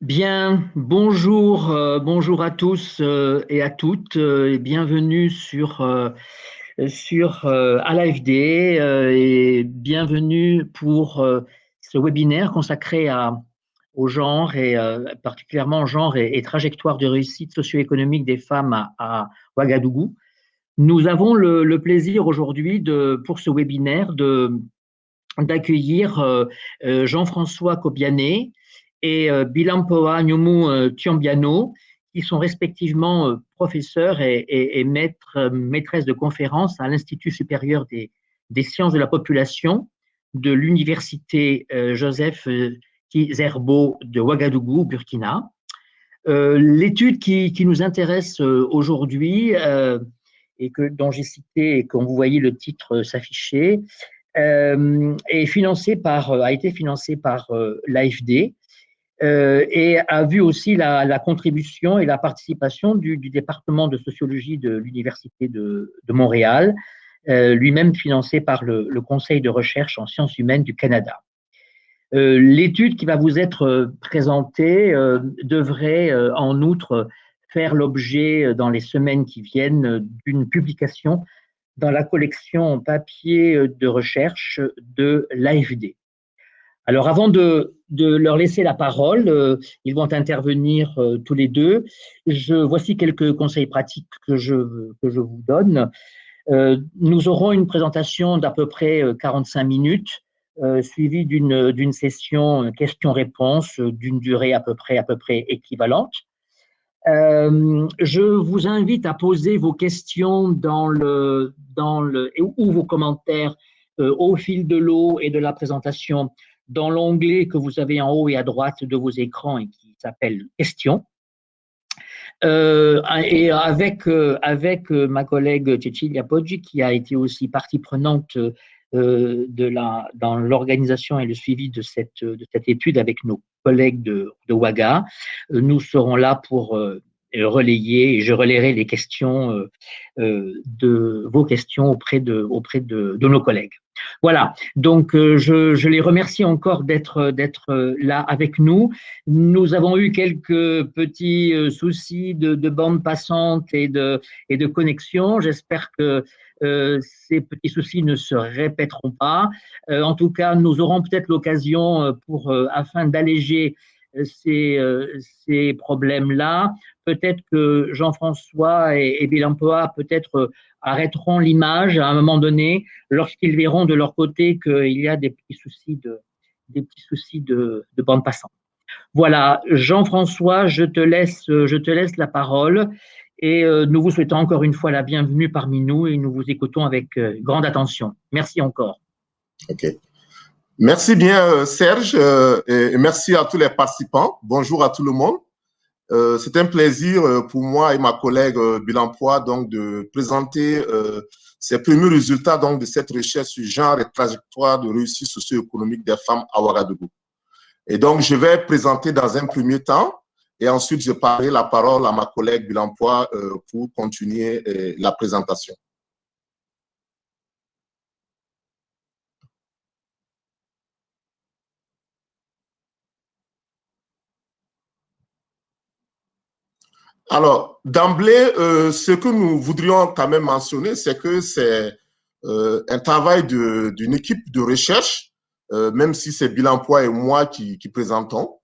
Bien, bonjour, bonjour à tous et à toutes, et bienvenue sur à l'AFD et bienvenue pour ce webinaire consacré au genre et particulièrement genre et trajectoire de réussite socio-économique des femmes à Ouagadougou. Nous avons le plaisir aujourd'hui pour ce webinaire d'accueillir Jean-François Kobiané et Bilampoa Nyumu Tiombiano, qui sont respectivement professeurs et maîtresses de conférences à l'Institut supérieur des sciences de la population de l'Université Joseph Kizerbo de Ouagadougou, Burkina. L'étude qui nous intéresse aujourd'hui et dont j'ai cité et quand vous voyez le titre s'afficher, a été financé par l'AFD et a vu aussi la contribution et la participation du département de sociologie de l'Université de Montréal, lui-même financé par le Conseil de recherche en sciences humaines du Canada. L'étude qui va vous être présentée devrait en outre faire l'objet dans les semaines qui viennent d'une publication dans la collection papier de recherche de l'AFD. Alors, avant de leur laisser la parole, ils vont intervenir tous les deux. Voici quelques conseils pratiques que je vous donne. Nous aurons une présentation d'à peu près 45 minutes, suivie d'une session questions-réponses d'une durée à peu près équivalente. Je vous invite à poser vos questions ou vos commentaires au fil de l'eau et de la présentation dans l'onglet que vous avez en haut et à droite de vos écrans et qui s'appelle Questions. Et avec ma collègue Cecilia Poggi, qui a été aussi partie prenante dans l'organisation et le suivi de cette étude avec nos collègues de Ouaga, nous serons là pour relayer et je relayerai les questions vos questions auprès de nos collègues. Voilà, donc je les remercie encore d'être là avec nous. Nous avons eu quelques petits soucis de bande passante et de connexion. J'espère que ces petits soucis ne se répéteront pas. En tout cas, nous aurons peut-être l'occasion afin d'alléger ces problèmes-là. Peut-être que Jean-François et Bilampoa peut-être arrêteront l'image à un moment donné lorsqu'ils verront de leur côté qu'il y a des petits soucis de bande passante. Voilà, Jean-François, je te laisse la parole et nous vous souhaitons encore une fois la bienvenue parmi nous et nous vous écoutons avec grande attention. Merci encore. Ok. Merci bien Serge et merci à tous les participants. Bonjour à tout le monde. C'est un plaisir pour moi et ma collègue Bilampoa donc de présenter ces premiers résultats donc de cette recherche sur genre et trajectoire de réussite socio-économique des femmes à Ouagadougou. Et donc je vais présenter dans un premier temps et ensuite je passerai la parole à ma collègue Bilampoa pour continuer la présentation. Alors, d'emblée, ce que nous voudrions quand même mentionner, c'est que c'est un travail d'une équipe de recherche, même si c'est Bilampoa et moi qui présentons.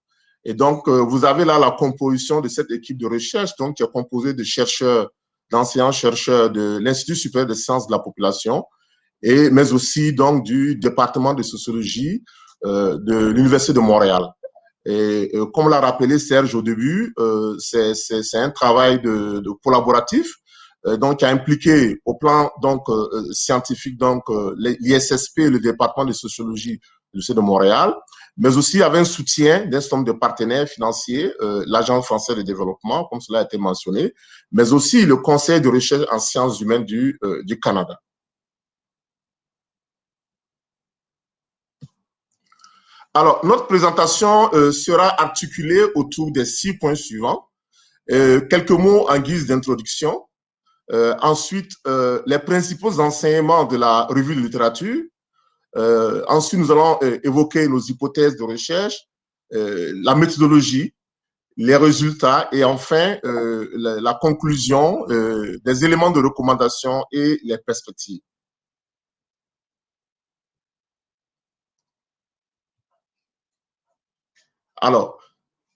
Et donc, vous avez là la composition de cette équipe de recherche, donc qui est composée de chercheurs, d'enseignants-chercheurs de l'Institut supérieur des sciences de la population, mais aussi donc du département de sociologie de l'Université de Montréal. Et comme l'a rappelé Serge au début, c'est un travail de collaboratif donc qui a impliqué au plan donc scientifique donc l'ISSP, le département de sociologie de l'Université de Montréal, mais aussi avec un soutien d'un certain nombre de partenaires financiers, l'Agence française de développement, comme cela a été mentionné, mais aussi le Conseil de recherche en sciences humaines du Canada. Alors, notre présentation sera articulée autour des 6 points suivants. Quelques mots en guise d'introduction. Ensuite, les principaux enseignements de la revue de littérature. Ensuite, nous allons évoquer nos hypothèses de recherche, la méthodologie les résultats et enfin la conclusion, des éléments de recommandation et les perspectives. Alors,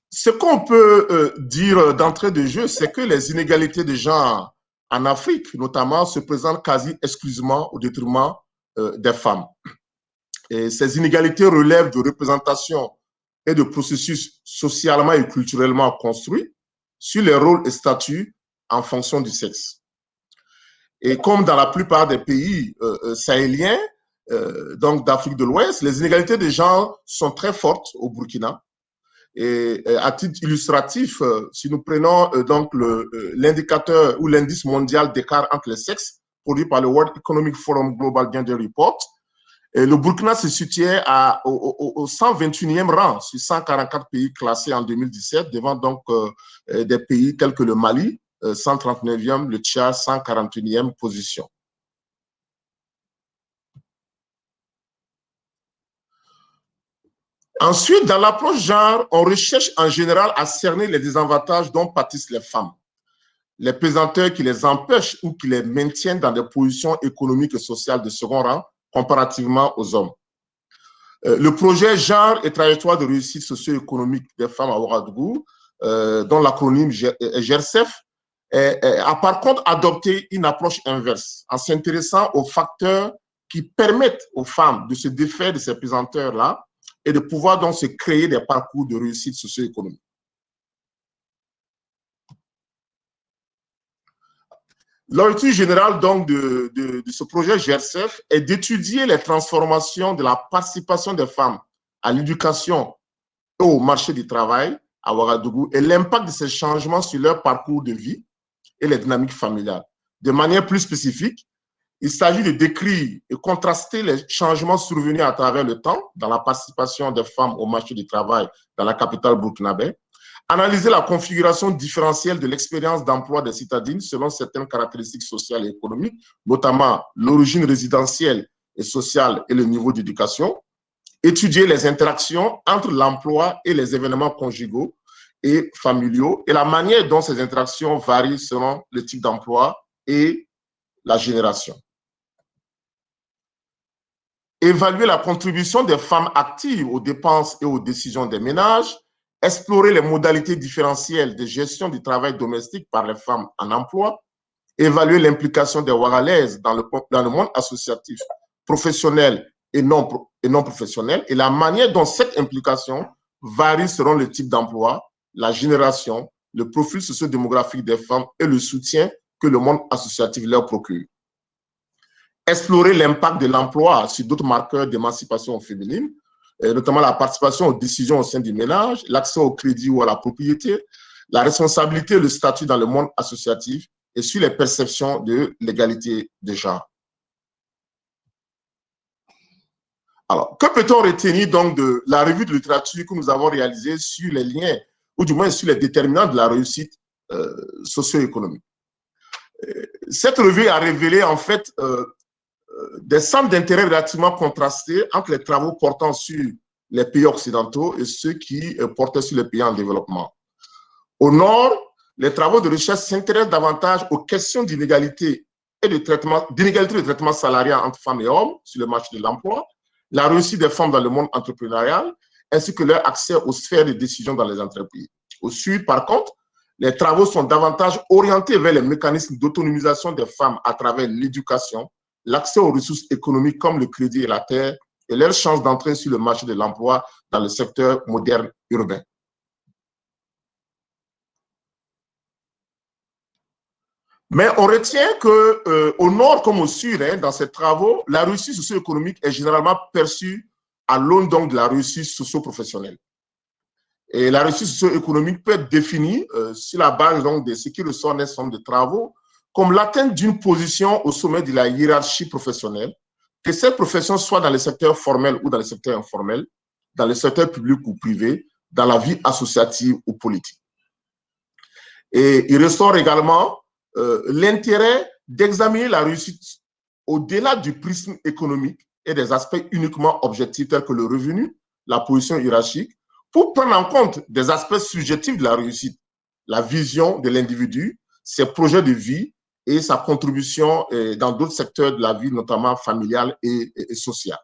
ce qu'on peut dire d'entrée de jeu, c'est que les inégalités de genre en Afrique, notamment, se présentent quasi exclusivement au détriment des femmes. Et ces inégalités relèvent de représentations et de processus socialement et culturellement construits sur les rôles et statuts en fonction du sexe. Et comme dans la plupart des pays sahéliens, donc d'Afrique de l'Ouest, les inégalités de genre sont très fortes au Burkina. Et à titre illustratif, si nous prenons donc l'indicateur ou l'indice mondial d'écart entre les sexes produit par le World Economic Forum Global Gender Report, et le Burkina se situait au 121e rang sur 144 pays classés en 2017, devant donc des pays tels que le Mali, 139e, le Tchad, 141e position. Ensuite, dans l'approche genre, on recherche en général à cerner les désavantages dont pâtissent les femmes, les pesanteurs qui les empêchent ou qui les maintiennent dans des positions économiques et sociales de second rang comparativement aux hommes. Le projet genre et trajectoire de réussite socio-économique des femmes à Ouagadougou, dont l'acronyme GERSEF, a par contre adopté une approche inverse en s'intéressant aux facteurs qui permettent aux femmes de se défaire de ces pesanteurs-là et de pouvoir donc se créer des parcours de réussite socio-économique. L'objectif général donc de ce projet GERSEF est d'étudier les transformations de la participation des femmes à l'éducation et au marché du travail à Ouagadougou et l'impact de ces changements sur leur parcours de vie et les dynamiques familiales. De manière plus spécifique, il s'agit de décrire et contraster les changements survenus à travers le temps dans la participation des femmes au marché du travail dans la capitale burkinabé, analyser la configuration différentielle de l'expérience d'emploi des citadines selon certaines caractéristiques sociales et économiques, notamment l'origine résidentielle et sociale et le niveau d'éducation, étudier les interactions entre l'emploi et les événements conjugaux et familiaux et la manière dont ces interactions varient selon le type d'emploi et la génération. Évaluer la contribution des femmes actives aux dépenses et aux décisions des ménages, explorer les modalités différentielles de gestion du travail domestique par les femmes en emploi, évaluer l'implication des Ouagalaises dans le monde associatif, professionnel et non professionnel, et la manière dont cette implication varie selon le type d'emploi, la génération, le profil socio-démographique des femmes et le soutien que le monde associatif leur procure. Explorer l'impact de l'emploi sur d'autres marqueurs d'émancipation féminine, notamment la participation aux décisions au sein du ménage, l'accès au crédit ou à la propriété, la responsabilité et le statut dans le monde associatif et sur les perceptions de l'égalité des genres. Alors, que peut-on retenir donc de la revue de littérature que nous avons réalisée sur les liens, ou du moins sur les déterminants de la réussite socio-économique? Cette revue a révélé en fait des centres d'intérêt relativement contrastés entre les travaux portant sur les pays occidentaux et ceux qui portaient sur les pays en développement. Au nord, les travaux de recherche s'intéressent davantage aux questions d'inégalité et de traitement salarial entre femmes et hommes sur le marché de l'emploi, la réussite des femmes dans le monde entrepreneurial, ainsi que leur accès aux sphères de décision dans les entreprises. Au sud, par contre, les travaux sont davantage orientés vers les mécanismes d'autonomisation des femmes à travers l'éducation, l'accès aux ressources économiques comme le crédit et la terre, et leurs chances d'entrer sur le marché de l'emploi dans le secteur moderne urbain. Mais on retient qu'au nord comme au sud, dans ces travaux, la réussite socio-économique est généralement perçue à l'aune donc de la réussite socio-professionnelle. Et la réussite socio-économique peut être définie sur la base donc, de ce qui ressort d'un certain nombre de travaux, comme l'atteinte d'une position au sommet de la hiérarchie professionnelle, que cette profession soit dans le secteur formel ou dans le secteur informel, dans le secteur public ou privé, dans la vie associative ou politique. Et il ressort également l'intérêt d'examiner la réussite au-delà du prisme économique et des aspects uniquement objectifs tels que le revenu, la position hiérarchique, pour prendre en compte des aspects subjectifs de la réussite, la vision de l'individu, ses projets de vie et sa contribution dans d'autres secteurs de la vie, notamment familiale et sociale.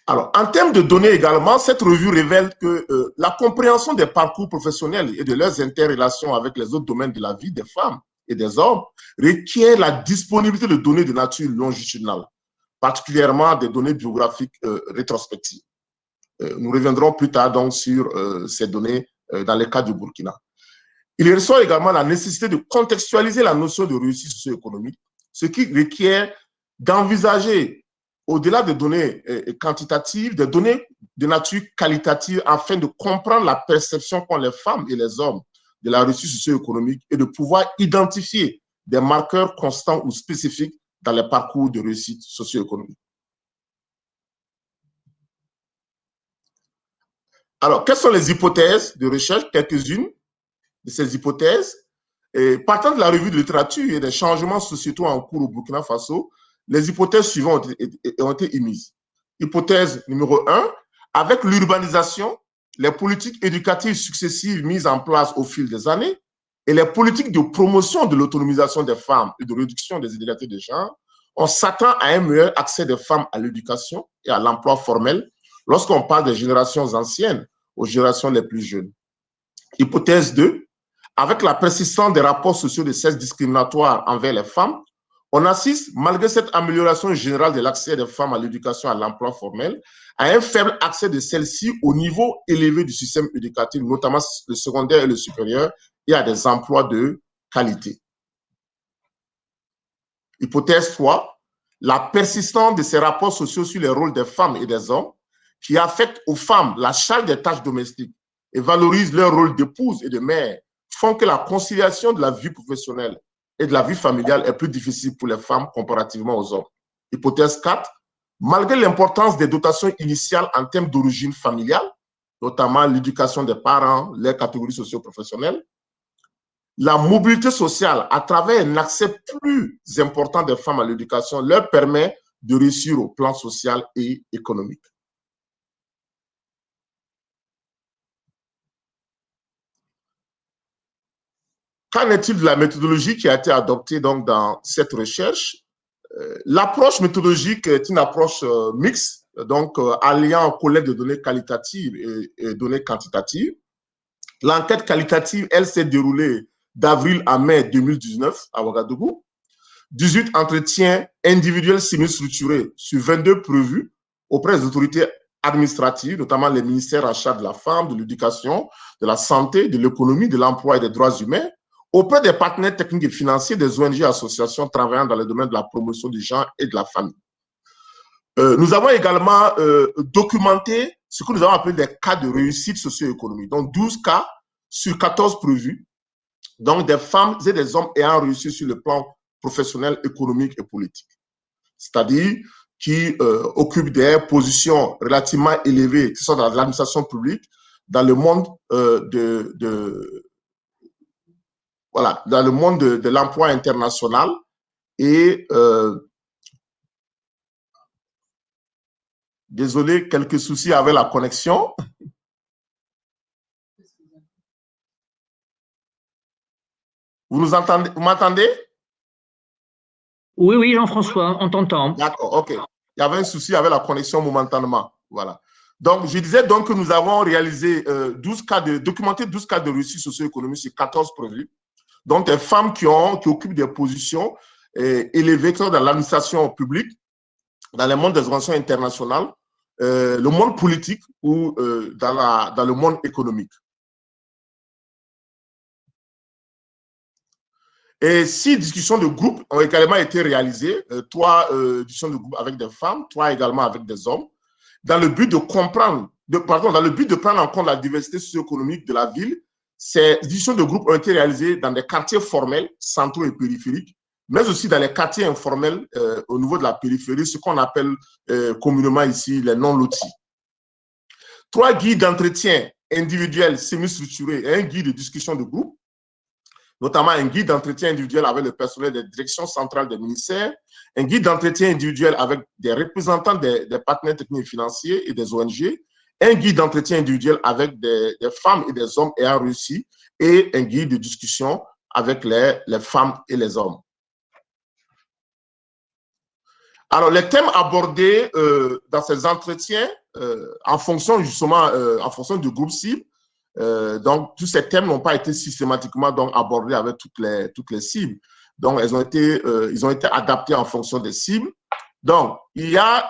Alors, en termes de données également, cette revue révèle que la compréhension des parcours professionnels et de leurs interrelations avec les autres domaines de la vie des femmes et des hommes requiert la disponibilité de données de nature longitudinale, particulièrement des données biographiques rétrospectives. Nous reviendrons plus tard donc sur ces données dans le cas du Burkina. Il ressort également la nécessité de contextualiser la notion de réussite socio-économique, ce qui requiert d'envisager, au-delà des données quantitatives, des données de nature qualitative afin de comprendre la perception qu'ont les femmes et les hommes de la réussite socio-économique et de pouvoir identifier des marqueurs constants ou spécifiques dans les parcours de réussite socio-économique. Alors, quelles sont les hypothèses de recherche? Quelques-unes de ces hypothèses. Et partant de la revue de littérature et des changements sociétaux en cours au Burkina Faso, les hypothèses suivantes ont été émises. Hypothèse numéro 1, avec l'urbanisation, les politiques éducatives successives mises en place au fil des années et les politiques de promotion de l'autonomisation des femmes et de réduction des inégalités de genre, on s'attend à un meilleur accès des femmes à l'éducation et à l'emploi formel lorsqu'on parle des générations anciennes aux générations les plus jeunes. Hypothèse 2, avec la persistance des rapports sociaux de sexe discriminatoires envers les femmes, on assiste, malgré cette amélioration générale de l'accès des femmes à l'éducation et à l'emploi formel, à un faible accès de celles-ci au niveau élevé du système éducatif, notamment le secondaire et le supérieur, et à des emplois de qualité. Hypothèse 3, la persistance de ces rapports sociaux sur les rôles des femmes et des hommes qui affectent aux femmes la charge des tâches domestiques et valorisent leur rôle d'épouse et de mère font que la conciliation de la vie professionnelle et de la vie familiale est plus difficile pour les femmes comparativement aux hommes. Hypothèse 4, malgré l'importance des dotations initiales en termes d'origine familiale, notamment l'éducation des parents, les catégories socio-professionnelles, la mobilité sociale à travers un accès plus important des femmes à l'éducation leur permet de réussir au plan social et économique. Qu'en est-il de la méthodologie qui a été adoptée donc dans cette recherche? L'approche méthodologique est une approche mixte, donc alliant collecte de données qualitatives et données quantitatives. L'enquête qualitative, elle, s'est déroulée d'avril à mai 2019 à Ouagadougou. 18 entretiens individuels semi-structurés sur 22 prévus auprès des autorités administratives, notamment les ministères en charge de la femme, de l'éducation, de la santé, de l'économie, de l'emploi et des droits humains, auprès des partenaires techniques et financiers, des ONG et associations travaillant dans le domaine de la promotion du genre et de la famille. Nous avons également documenté ce que nous avons appelé des cas de réussite socio-économique, donc 12 cas sur 14 prévus, donc des femmes et des hommes ayant réussi sur le plan professionnel, économique et politique, c'est-à-dire qui occupent des positions relativement élevées, qui sont dans l'administration publique, dans le monde voilà, dans le monde de l'emploi international et désolé, quelques soucis avec la connexion. Vous nous entendez? Vous m'entendez? Oui, oui, Jean-François, on t'entend. D'accord, ok. Il y avait un souci avec la connexion momentanément. Voilà. Donc, je disais donc que nous avons réalisé 12 cas documenté 12 cas de réussite socio-économique sur 14 prévus. Donc, des femmes qui occupent des positions élevées dans l'administration publique, dans le monde des organisations internationales, le monde politique ou dans le monde économique. Et 6 discussions de groupe ont également été réalisées, 3 discussions de groupe avec des femmes, 3 également avec des hommes, dans le but de comprendre, dans le but de prendre en compte la diversité socio-économique de la ville. Ces discussions de groupe ont été réalisées dans des quartiers formels, centraux et périphériques, mais aussi dans les quartiers informels au niveau de la périphérie, ce qu'on appelle communément ici les non-lotis. 3 guides d'entretien individuels semi-structurés et un guide de discussion de groupe notamment un guide d'entretien individuel avec le personnel des directions centrales des ministères, un guide d'entretien individuel avec des représentants des partenaires techniques et financiers et des ONG, un guide d'entretien individuel avec des femmes et des hommes ayant réussi, et un guide de discussion avec les femmes et les hommes. Alors, les thèmes abordés dans ces entretiens, en fonction justement, en fonction du groupe cible, donc tous ces thèmes n'ont pas été systématiquement donc, abordés avec toutes les cibles. Donc, ils ont été adaptés en fonction des cibles. Donc, il y a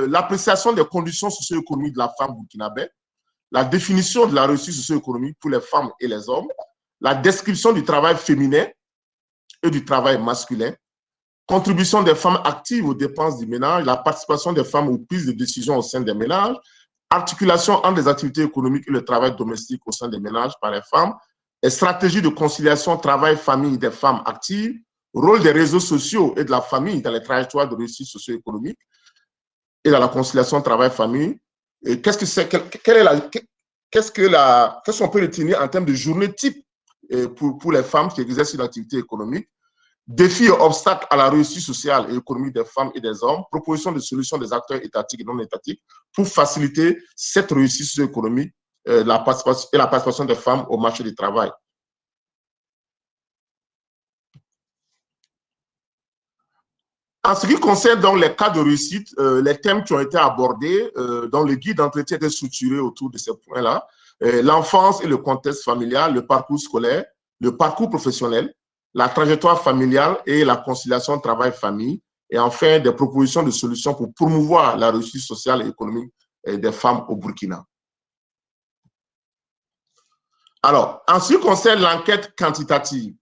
l'appréciation des conditions socio-économiques de la femme burkinabé, la définition de la réussite socio-économique pour les femmes et les hommes, la description du travail féminin et du travail masculin, contribution des femmes actives aux dépenses du ménage, la participation des femmes aux prises de décision au sein des ménages, articulation entre les activités économiques et le travail domestique au sein des ménages par les femmes, et stratégie de conciliation travail-famille des femmes actives, rôle des réseaux sociaux et de la famille dans les trajectoires de réussite socio-économique et dans la conciliation travail-famille. Qu'est-ce que c'est, qu'est-ce qu'on peut retenir en termes de journée type pour les femmes qui exercent une activité économique? Défis et obstacles à la réussite sociale et économique des femmes et des hommes, proposition de solutions des acteurs étatiques et non étatiques pour faciliter cette réussite socio-économique et la participation des femmes au marché du travail. En ce qui concerne donc les cas de réussite, les thèmes qui ont été abordés dans le guide d'entretien étaient structurés autour de ces points-là. L'enfance et le contexte familial, le parcours scolaire, le parcours professionnel, la trajectoire familiale et la conciliation travail-famille, et enfin des propositions de solutions pour promouvoir la réussite sociale et économique des femmes au Burkina. Alors, en ce qui concerne l'enquête quantitative,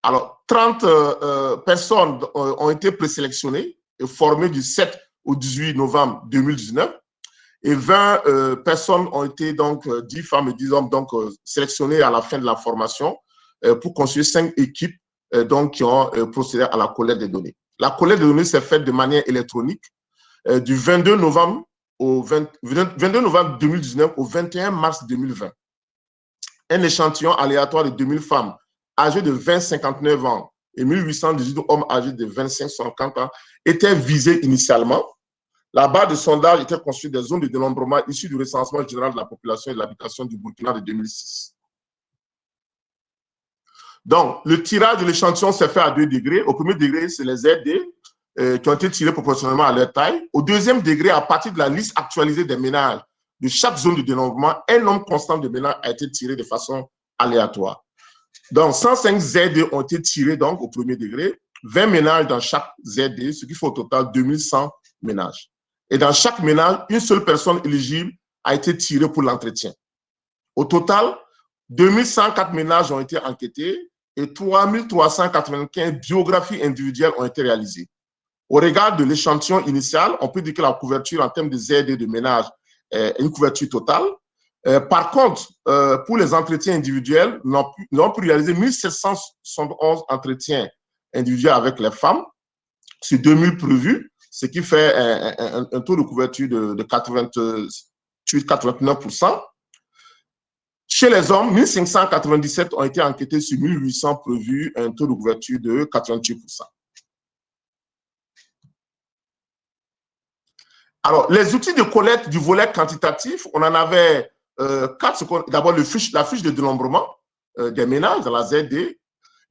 alors 30 personnes ont été présélectionnées et formées du 7 au 18 novembre 2019, et 20 personnes ont été donc 10 femmes et 10 hommes donc sélectionnées à la fin de la formation pour construire 5 équipes donc, qui ont procédé à la collecte des données. La collecte des données s'est faite de manière électronique du 22 novembre 2019 au 21 mars 2020. Un échantillon aléatoire de 2000 femmes âgées de 20-59 ans et 1818 hommes âgés de 25-50 ans était visé initialement. La barre de sondage était constituée des zones de dénombrement issues du recensement général de la population et de l'habitation du Burkina de 2006. Donc, le tirage de l'échantillon s'est fait à 2 degrés. Au premier degré, c'est les ZD qui ont été tirés proportionnellement à leur taille. Au deuxième degré, à partir de la liste actualisée des ménages de chaque zone de dénombrement, un nombre constant de ménages a été tiré de façon aléatoire. Donc, 105 ZD ont été tirés donc, au premier degré, 20 ménages dans chaque ZD, ce qui fait au total 2100 ménages. Et dans chaque ménage, une seule personne éligible a été tirée pour l'entretien. Au total, 2104 ménages ont été enquêtés et 3395 biographies individuelles ont été réalisées. Au regard de l'échantillon initial, on peut dire que la couverture en termes de ZD de ménage est une couverture totale. Par contre, pour les entretiens individuels, nous avons pu réaliser 1771 entretiens individuels avec les femmes sur 2000 prévus, ce qui fait un taux de couverture de 88-89%. Chez les hommes, 1597 ont été enquêtés sur 1800 prévus, un taux de couverture de 88%. Alors, les outils de collecte du volet quantitatif, on en avait 4. D'abord, la fiche de dénombrement des ménages dans la ZD,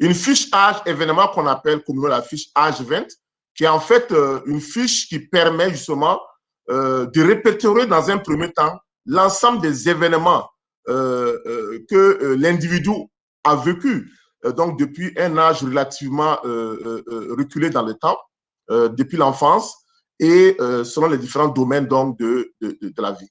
une fiche âge événement qu'on appelle communément la fiche âge 20, qui est en fait une fiche qui permet justement de répertorier dans un premier temps l'ensemble des événements que l'individu a vécu donc depuis un âge relativement reculé dans le temps, depuis l'enfance, et selon les différents domaines donc, de la vie.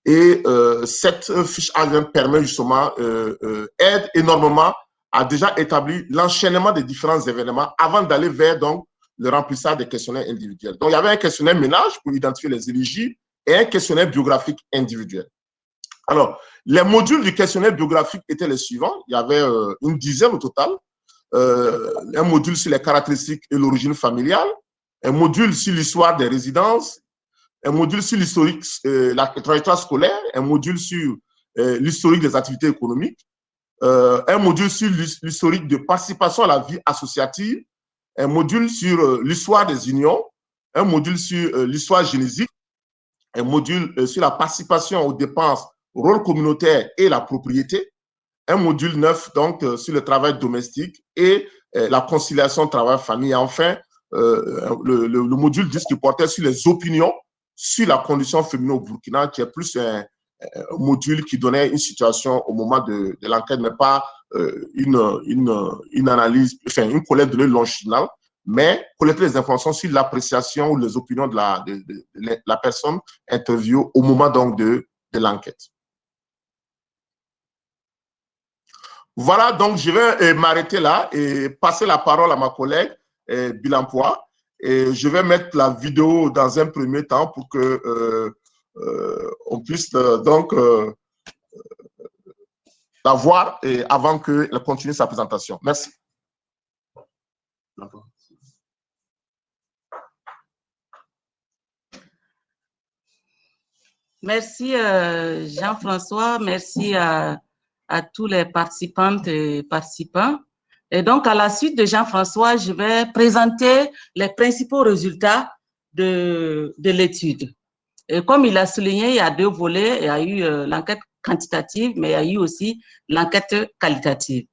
Et cette fiche âge permet justement, aide énormément à déjà établir l'enchaînement des différents événements avant d'aller vers donc, le remplissage des questionnaires individuels. Donc, il y avait un questionnaire ménage pour identifier les éligibles et un questionnaire biographique individuel. Alors, les modules du questionnaire biographique étaient les suivants. Il y avait une dizaine au total. Un module sur les caractéristiques et l'origine familiale, un module sur l'histoire des résidences, un module sur l'historique, la trajectoire scolaire, un module sur l'historique des activités économiques, un module sur l'historique de participation à la vie associative, un module sur l'histoire des unions, un module sur l'histoire génésique, un module sur la participation aux dépenses, rôle communautaire et la propriété, un module 9 donc sur le travail domestique et la conciliation travail-famille. Et enfin, le module 10 qui portait sur les opinions sur la condition féminine au Burkina, qui est plus un module qui donnait une situation au moment de l'enquête, mais pas une analyse, enfin une collecte de longitudinale, mais collecter les informations sur l'appréciation ou les opinions de la personne interviewée au moment donc de l'enquête. Voilà, donc je vais m'arrêter là et passer la parole à ma collègue Bilampoua. Et je vais mettre la vidéo dans un premier temps pour que on puisse donc la voir avant qu'elle continue sa présentation. Merci. Merci Jean-François, merci à tous les participantes et participants. Et donc, à la suite de Jean-François, je vais présenter les principaux résultats de l'étude. Et comme il a souligné, il y a deux volets. Il y a eu l'enquête quantitative, mais il y a eu aussi l'enquête qualitative.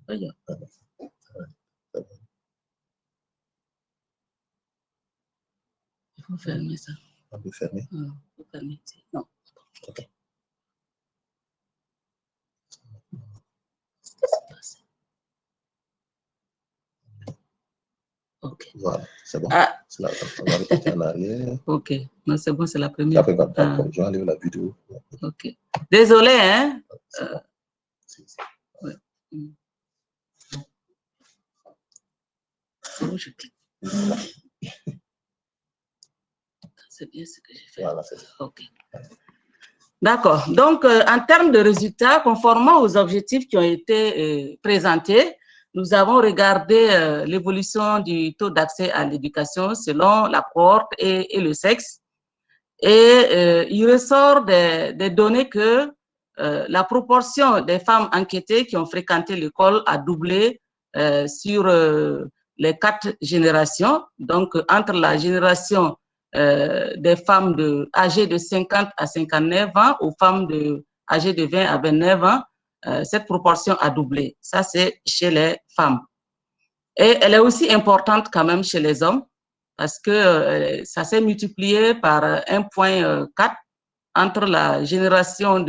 Il faut fermer ça. On peut fermer. Il faut fermer. Non. Okay. Ok. Voilà, c'est bon. Ah. On va répéter en arrière. Ok, non, c'est bon, c'est la première. Après, je vais enlever la vidéo. Ok. Désolé, hein. Ouais. C'est où je clique. C'est bien ce que j'ai fait. Voilà, c'est ça. Ok. D'accord. Donc, en termes de résultats, conformément aux objectifs qui ont été présentés, nous avons regardé l'évolution du taux d'accès à l'éducation selon la cohorte et le sexe. Et il ressort des données que la proportion des femmes enquêtées qui ont fréquenté l'école a doublé sur les 4 générations. Donc, entre la génération des femmes âgées de 50 à 59 ans aux femmes âgées de 20 à 29 ans, cette proportion a doublé. Ça, c'est chez les femmes. Et elle est aussi importante quand même chez les hommes parce que ça s'est multiplié par 1,4 entre la génération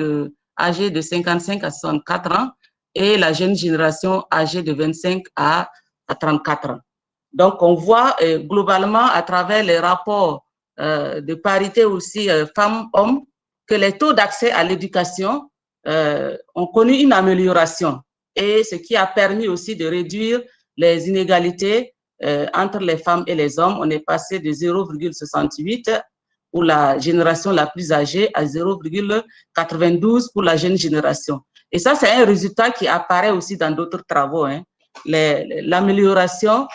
âgée de 55 à 64 ans et la jeune génération âgée de 25 à 34 ans. Donc, on voit globalement à travers les rapports de parité aussi femmes-hommes que les taux d'accès à l'éducation ont connu une amélioration et ce qui a permis aussi de réduire les inégalités entre les femmes et les hommes. On est passé de 0,68 pour la génération la plus âgée à 0,92 pour la jeune génération. Et ça, c'est un résultat qui apparaît aussi dans d'autres travaux, hein. L'amélioration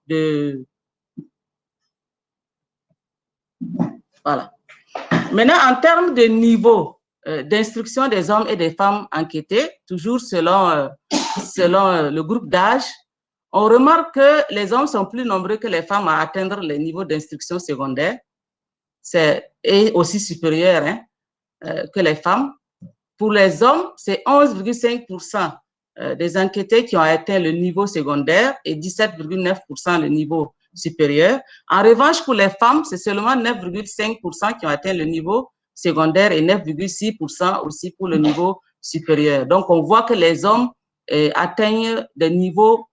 de... Voilà. Maintenant, en termes de niveau d'instruction des hommes et des femmes enquêtés, toujours selon le groupe d'âge, on remarque que les hommes sont plus nombreux que les femmes à atteindre les niveaux d'instruction secondaire et aussi supérieurs hein, que les femmes. Pour les hommes, c'est 11,5% des enquêtés qui ont atteint le niveau secondaire et 17,9% le niveau supérieur. En revanche, pour les femmes, c'est seulement 9,5% qui ont atteint le niveau secondaire et 9,6% aussi pour le niveau supérieur. Donc, on voit que les hommes atteignent des niveaux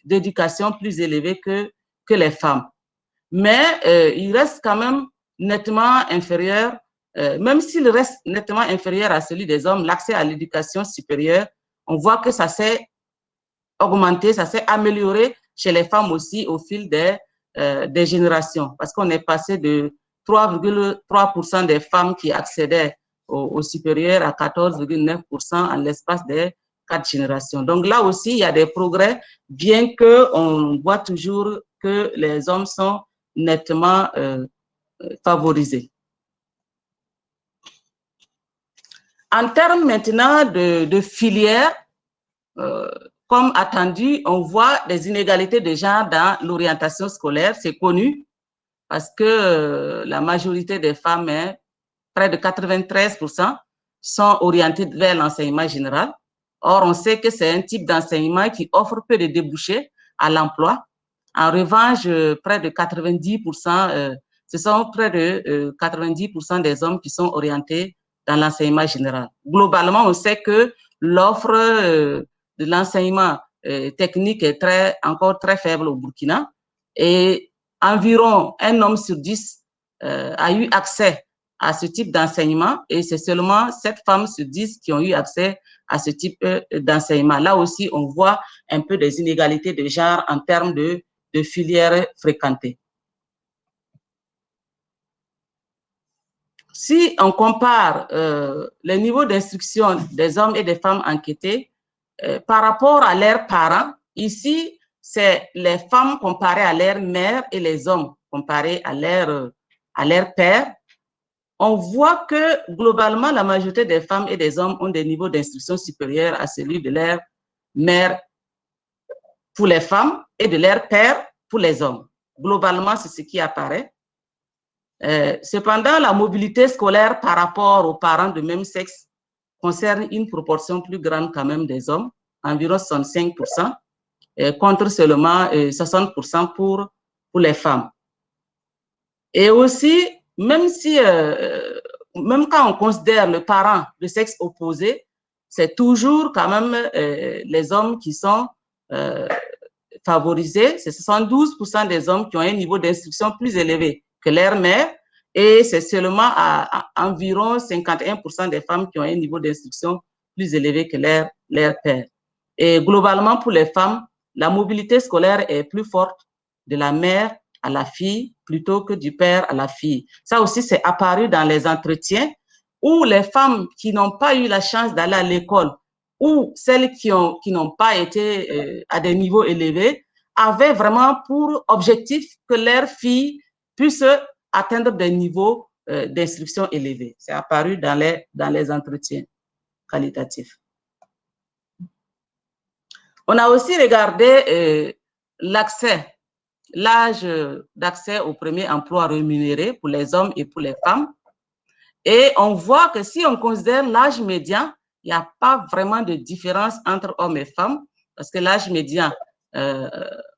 d'éducation plus élevés que les femmes. Mais il reste quand même nettement inférieur, même s'il reste nettement inférieur à celui des hommes, l'accès à l'éducation supérieure, on voit que ça s'est augmenté, ça s'est amélioré chez les femmes aussi au fil des générations, parce qu'on est passé de 3,3% des femmes qui accédaient au supérieur à 14,9% en l'espace des 4 générations. Donc là aussi, il y a des progrès, bien qu'on voit toujours que les hommes sont nettement favorisés. En termes maintenant de filières, comme attendu, on voit des inégalités de genre dans l'orientation scolaire, c'est connu, parce que la majorité des femmes, hein, près de 93%, sont orientées vers l'enseignement général. Or, on sait que c'est un type d'enseignement qui offre peu de débouchés à l'emploi. En revanche, près de 90%, ce sont près de 90% des hommes qui sont orientés dans l'enseignement général. Globalement, on sait que l'offre de l'enseignement technique est encore très faible au Burkina et environ un homme sur 10 a eu accès à ce type d'enseignement et c'est seulement 7 femmes sur 10 qui ont eu accès à ce type d'enseignement. Là aussi, on voit un peu des inégalités de genre en termes de filières fréquentées. Si on compare le niveau d'instruction des hommes et des femmes enquêtés par rapport à leurs parents, ici, c'est les femmes comparées à leurs mères et les hommes comparés à leurs pères. On voit que globalement, la majorité des femmes et des hommes ont des niveaux d'instruction supérieurs à celui de leur mère pour les femmes et de leur père pour les hommes. Globalement, c'est ce qui apparaît. Cependant, la mobilité scolaire par rapport aux parents de même sexe concerne une proportion plus grande quand même des hommes, environ 65%, contre seulement 60% pour les femmes. Et aussi, même quand on considère le parent de sexe opposé, c'est toujours quand même les hommes qui sont favorisés. C'est 72% des hommes qui ont un niveau d'instruction plus élevé que leur mère et c'est seulement à environ 51% des femmes qui ont un niveau d'instruction plus élevé que leur père. Et globalement, pour les femmes, la mobilité scolaire est plus forte de la mère à la fille plutôt que du père à la fille. Ça aussi, c'est apparu dans les entretiens où les femmes qui n'ont pas eu la chance d'aller à l'école ou celles qui n'ont pas été à des niveaux élevés avaient vraiment pour objectif que leurs filles puissent atteindre des niveaux d'instruction élevés. C'est apparu dans les entretiens qualitatifs. On a aussi regardé l'âge d'accès au premier emploi rémunéré pour les hommes et pour les femmes. Et on voit que si on considère l'âge médian, il n'y a pas vraiment de différence entre hommes et femmes, parce que l'âge médian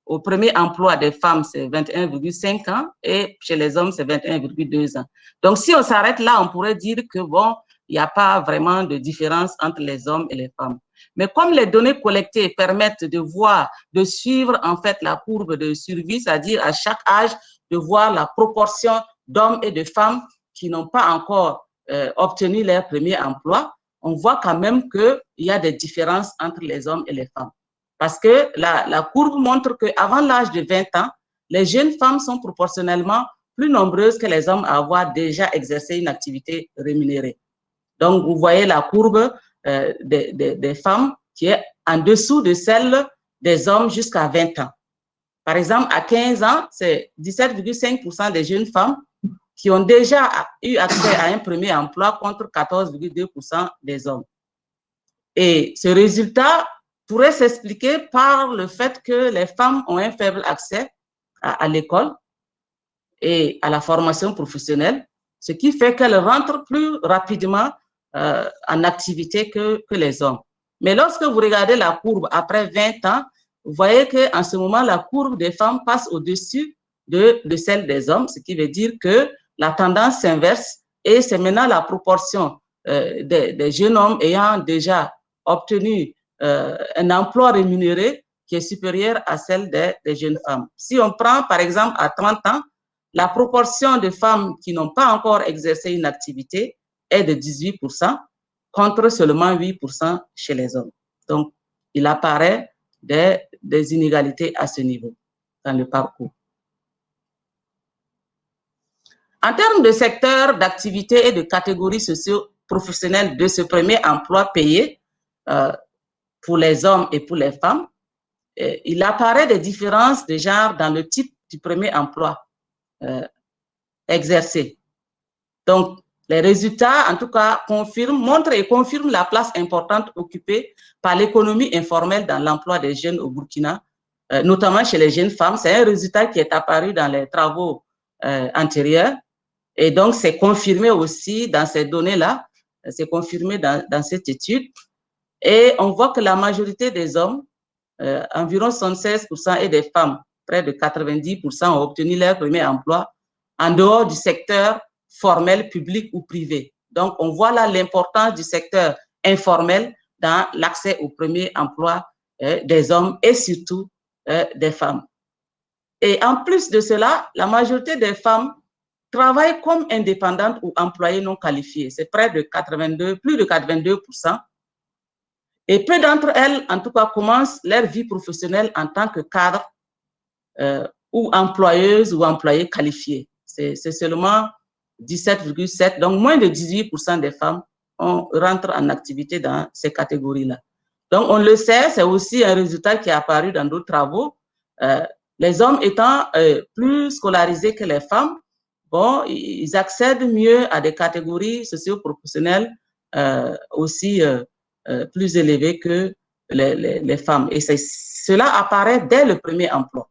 au premier emploi des femmes, c'est 21,5 ans et chez les hommes, c'est 21,2 ans. Donc, si on s'arrête là, on pourrait dire que, bon, il n'y a pas vraiment de différence entre les hommes et les femmes. Mais comme les données collectées permettent de voir, de suivre en fait la courbe de survie, c'est-à-dire à chaque âge, de voir la proportion d'hommes et de femmes qui n'ont pas encore obtenu leur premier emploi, on voit quand même qu'il y a des différences entre les hommes et les femmes. Parce que la courbe montre qu'avant l'âge de 20 ans, les jeunes femmes sont proportionnellement plus nombreuses que les hommes à avoir déjà exercé une activité rémunérée. Donc, vous voyez la courbe des femmes qui est en dessous de celle des hommes jusqu'à 20 ans. Par exemple, à 15 ans, c'est 17,5% des jeunes femmes qui ont déjà eu accès à un premier emploi contre 14,2% des hommes. Et ce résultat pourrait s'expliquer par le fait que les femmes ont un faible accès à l'école et à la formation professionnelle, ce qui fait qu'elles rentrent plus rapidement en activité que les hommes. Mais lorsque vous regardez la courbe après 20 ans, vous voyez qu'en ce moment, la courbe des femmes passe au-dessus de celle des hommes, ce qui veut dire que la tendance s'inverse et c'est maintenant la proportion des jeunes hommes ayant déjà obtenu un emploi rémunéré qui est supérieure à celle des jeunes femmes. Si on prend par exemple à 30 ans, la proportion de femmes qui n'ont pas encore exercé une activité est de 18% contre seulement 8% chez les hommes. Donc, il apparaît des inégalités à ce niveau dans le parcours. En termes de secteur d'activité et de catégories socio-professionnelles de ce premier emploi payé pour les hommes et pour les femmes, il apparaît des différences de genre dans le type du premier emploi exercé. Donc, Les résultats, en tout cas, montrent et confirment la place importante occupée par l'économie informelle dans l'emploi des jeunes au Burkina, notamment chez les jeunes femmes. C'est un résultat qui est apparu dans les travaux antérieurs. Et donc, c'est confirmé aussi dans ces données-là, c'est confirmé dans cette étude. Et on voit que la majorité des hommes, environ 76%, et des femmes, près de 90%, ont obtenu leur premier emploi en dehors du secteur formel, public ou privé. Donc, on voit là l'importance du secteur informel dans l'accès au premier emploi des hommes et surtout des femmes. Et en plus de cela, la majorité des femmes travaillent comme indépendantes ou employées non qualifiées. C'est près de 82, plus de 82%. Et peu d'entre elles, en tout cas, commencent leur vie professionnelle en tant que cadre ou employeuses ou employés qualifiés. C'est seulement 17,7%, donc moins de 18% des femmes rentrent en activité dans ces catégories-là. Donc, on le sait, c'est aussi un résultat qui est apparu dans d'autres travaux. Les hommes étant plus scolarisés que les femmes, bon, ils accèdent mieux à des catégories socio-professionnelles aussi plus élevées que les femmes. Et cela apparaît dès le premier emploi.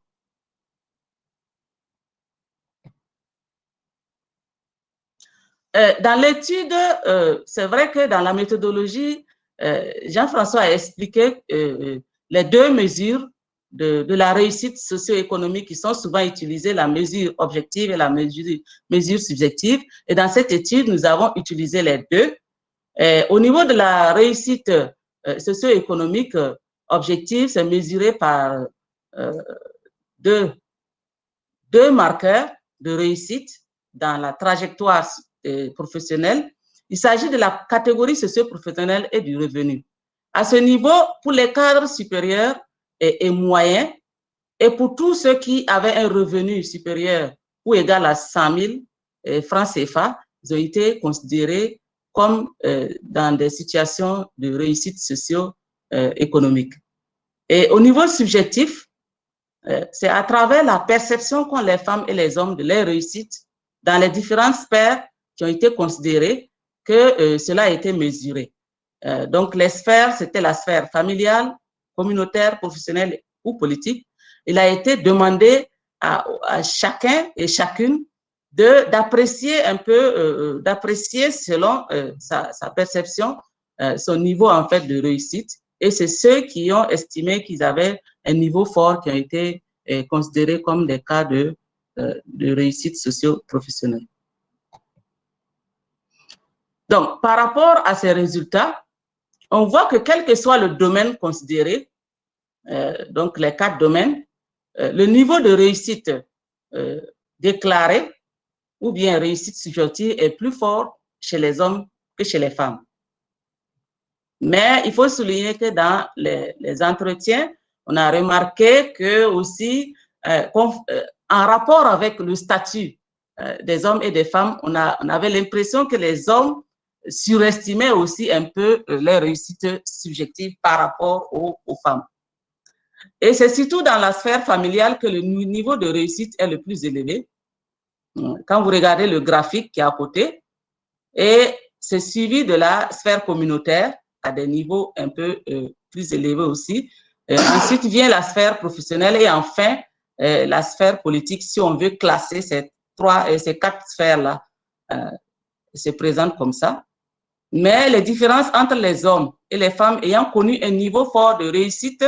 Dans l'étude, c'est vrai que dans la méthodologie, Jean-François a expliqué les deux mesures de la réussite socio-économique qui sont souvent utilisées, la mesure objective et la mesure subjective. Et dans cette étude, nous avons utilisé les deux. Au niveau de la réussite socio-économique objective, c'est mesuré par deux marqueurs de réussite dans la trajectoire professionnelle. Il s'agit de la catégorie socio-professionnelle et du revenu. À ce niveau, pour les cadres supérieurs et moyens, et pour tous ceux qui avaient un revenu supérieur ou égal à 100 000 francs CFA, ils ont été considérés comme dans des situations de réussite socio-économique. Et au niveau subjectif, c'est à travers la perception qu'ont les femmes et les hommes de leur réussite dans les différentes sphères qui ont été considérées que cela a été mesuré. Donc, les sphères, c'était la sphère familiale, communautaire, professionnelle ou politique. Il a été demandé à chacun et chacune d'apprécier un peu, d'apprécier selon sa perception, son niveau en fait de réussite. Et c'est ceux qui ont estimé qu'ils avaient un niveau fort qui ont été considérés comme des cas de réussite socio-professionnelle. Donc, par rapport à ces résultats, on voit que quel que soit le domaine considéré, donc les 4 domaines, le niveau de réussite déclaré ou bien réussite subjective est plus fort chez les hommes que chez les femmes. Mais il faut souligner que dans les entretiens, on a remarqué que aussi, en rapport avec le statut des hommes et des femmes, on avait l'impression que les hommes surestimaient aussi un peu leur réussite subjective par rapport aux femmes. Et c'est surtout dans la sphère familiale que le niveau de réussite est le plus élevé. Quand vous regardez le graphique qui est à côté, et c'est suivi de la sphère communautaire à des niveaux un peu plus élevés aussi. Ensuite vient la sphère professionnelle et enfin la sphère politique, si on veut classer ces 4 sphères-là, se présentent comme ça. Mais les différences entre les hommes et les femmes ayant connu un niveau fort de réussite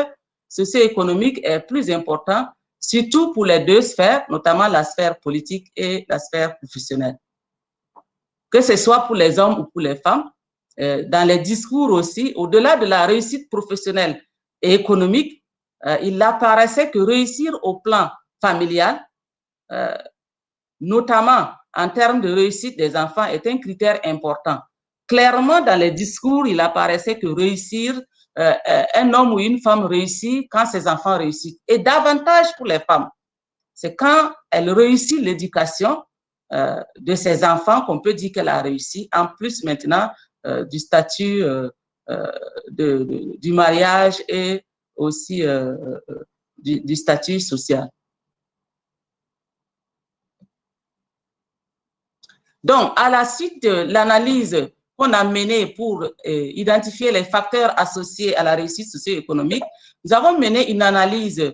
socio-économique est plus important, surtout pour les 2 sphères, notamment la sphère politique et la sphère professionnelle. Que ce soit pour les hommes ou pour les femmes, dans les discours aussi, au-delà de la réussite professionnelle et économique, il apparaissait que réussir au plan familial, notamment en termes de réussite des enfants, est un critère important. Clairement, dans les discours, il apparaissait que réussir, un homme ou une femme réussit quand ses enfants réussissent. Et davantage pour les femmes, c'est quand elles réussissent l'éducation de ses enfants qu'on peut dire qu'elle a réussi, en plus maintenant du statut du mariage et aussi du statut social. Donc, à la suite de l'analyse qu'on a menée pour identifier les facteurs associés à la réussite socio-économique, nous avons mené une analyse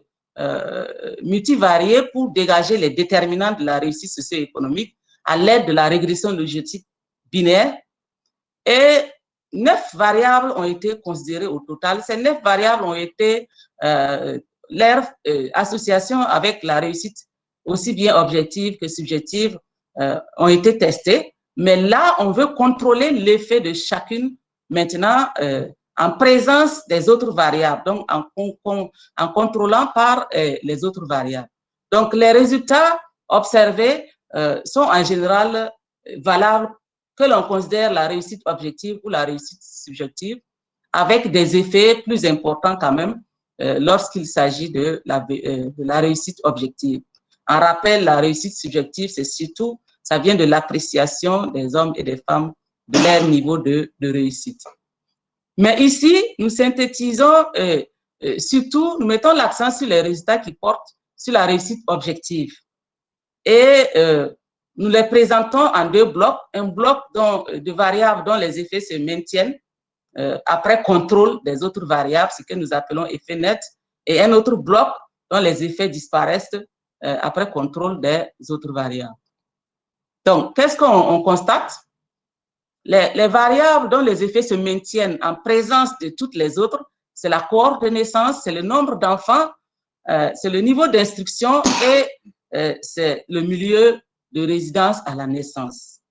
multivariée pour dégager les déterminants de la réussite socio-économique à l'aide de la régression logique binaire. Et 9 variables ont été considérées au total. Ces 9 variables ont été leur association avec la réussite, aussi bien objective que subjective, ont été testées. Mais là, on veut contrôler l'effet de chacune maintenant en présence des autres variables, donc en contrôlant par les autres variables. Donc, les résultats observés sont en général valables que l'on considère la réussite objective ou la réussite subjective, avec des effets plus importants quand même lorsqu'il s'agit de la réussite objective. En rappel, la réussite subjective, c'est surtout, ça vient de l'appréciation des hommes et des femmes de leur niveau de réussite. Mais ici, nous synthétisons surtout, nous mettons l'accent sur les résultats qui portent sur la réussite objective. Et nous les présentons en 2 blocs, un bloc de variables dont les effets se maintiennent après contrôle des autres variables, ce que nous appelons effet net, et un autre bloc dont les effets disparaissent après contrôle des autres variables. Donc, qu'est-ce qu'on constate? Les variables dont les effets se maintiennent en présence de toutes les autres, c'est la cohorte de naissance, c'est le nombre d'enfants, c'est le niveau d'instruction et c'est le milieu de résidence à la naissance.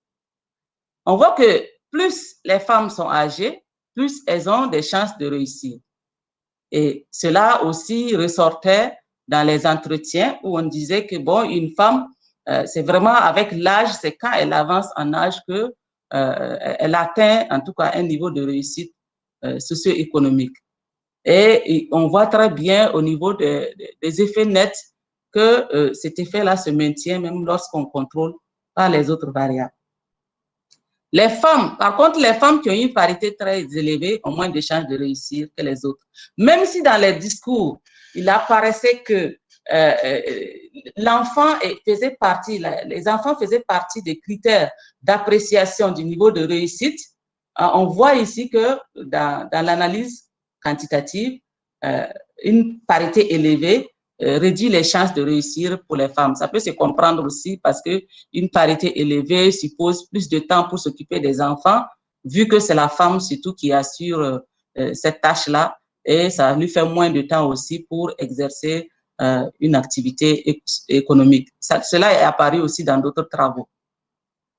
On voit que plus les femmes sont âgées, plus elles ont des chances de réussir. Et cela aussi ressortait dans les entretiens où on disait que bon, une femme, c'est vraiment avec l'âge, c'est quand elle avance en âge que elle atteint en tout cas un niveau de réussite socio-économique. Et on voit très bien au niveau des effets nets que cet effet-là se maintient même lorsqu'on contrôle pas les autres variables. Les femmes, par contre, les femmes qui ont une parité très élevée ont moins de chances de réussir que les autres. Même si dans les discours, il apparaissait que l'enfant faisait partie, les enfants faisaient partie des critères d'appréciation du niveau de réussite, on voit ici que dans l'analyse quantitative, une parité élevée réduit les chances de réussir pour les femmes. Ça peut se comprendre aussi parce qu'une parité élevée suppose plus de temps pour s'occuper des enfants, vu que c'est la femme surtout qui assure cette tâche-là, et ça lui fait moins de temps aussi pour exercer une activité économique. Cela est apparu aussi dans d'autres travaux.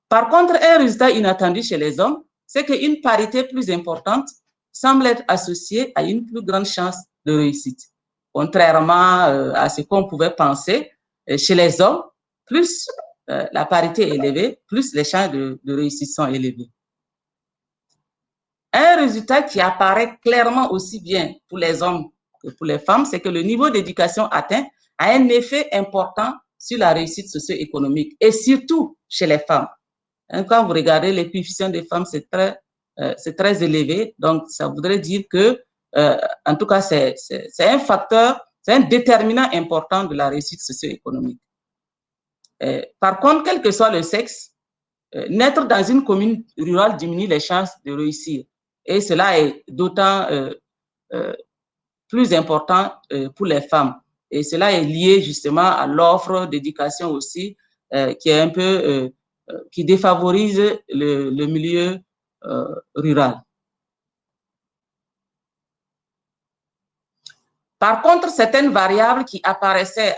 Par contre, un résultat inattendu chez les hommes, c'est qu'une parité plus importante semble être associée à une plus grande chance de réussite. Contrairement à ce qu'on pouvait penser, chez les hommes, plus la parité est élevée, plus les chances de réussite sont élevées. Un résultat qui apparaît clairement aussi bien pour les hommes que pour les femmes, c'est que le niveau d'éducation atteint a un effet important sur la réussite socio-économique et surtout chez les femmes. Quand vous regardez les coefficients des femmes, c'est très élevé. Donc, ça voudrait dire que, en tout cas, c'est un facteur, c'est un déterminant important de la réussite socio-économique. Par contre, quel que soit le sexe, naître dans une commune rurale diminue les chances de réussir. Et cela est d'autant plus important pour les femmes. Et cela est lié justement à l'offre d'éducation aussi, qui est un peu, qui défavorise le milieu rural. Par contre, certaines variables qui apparaissaient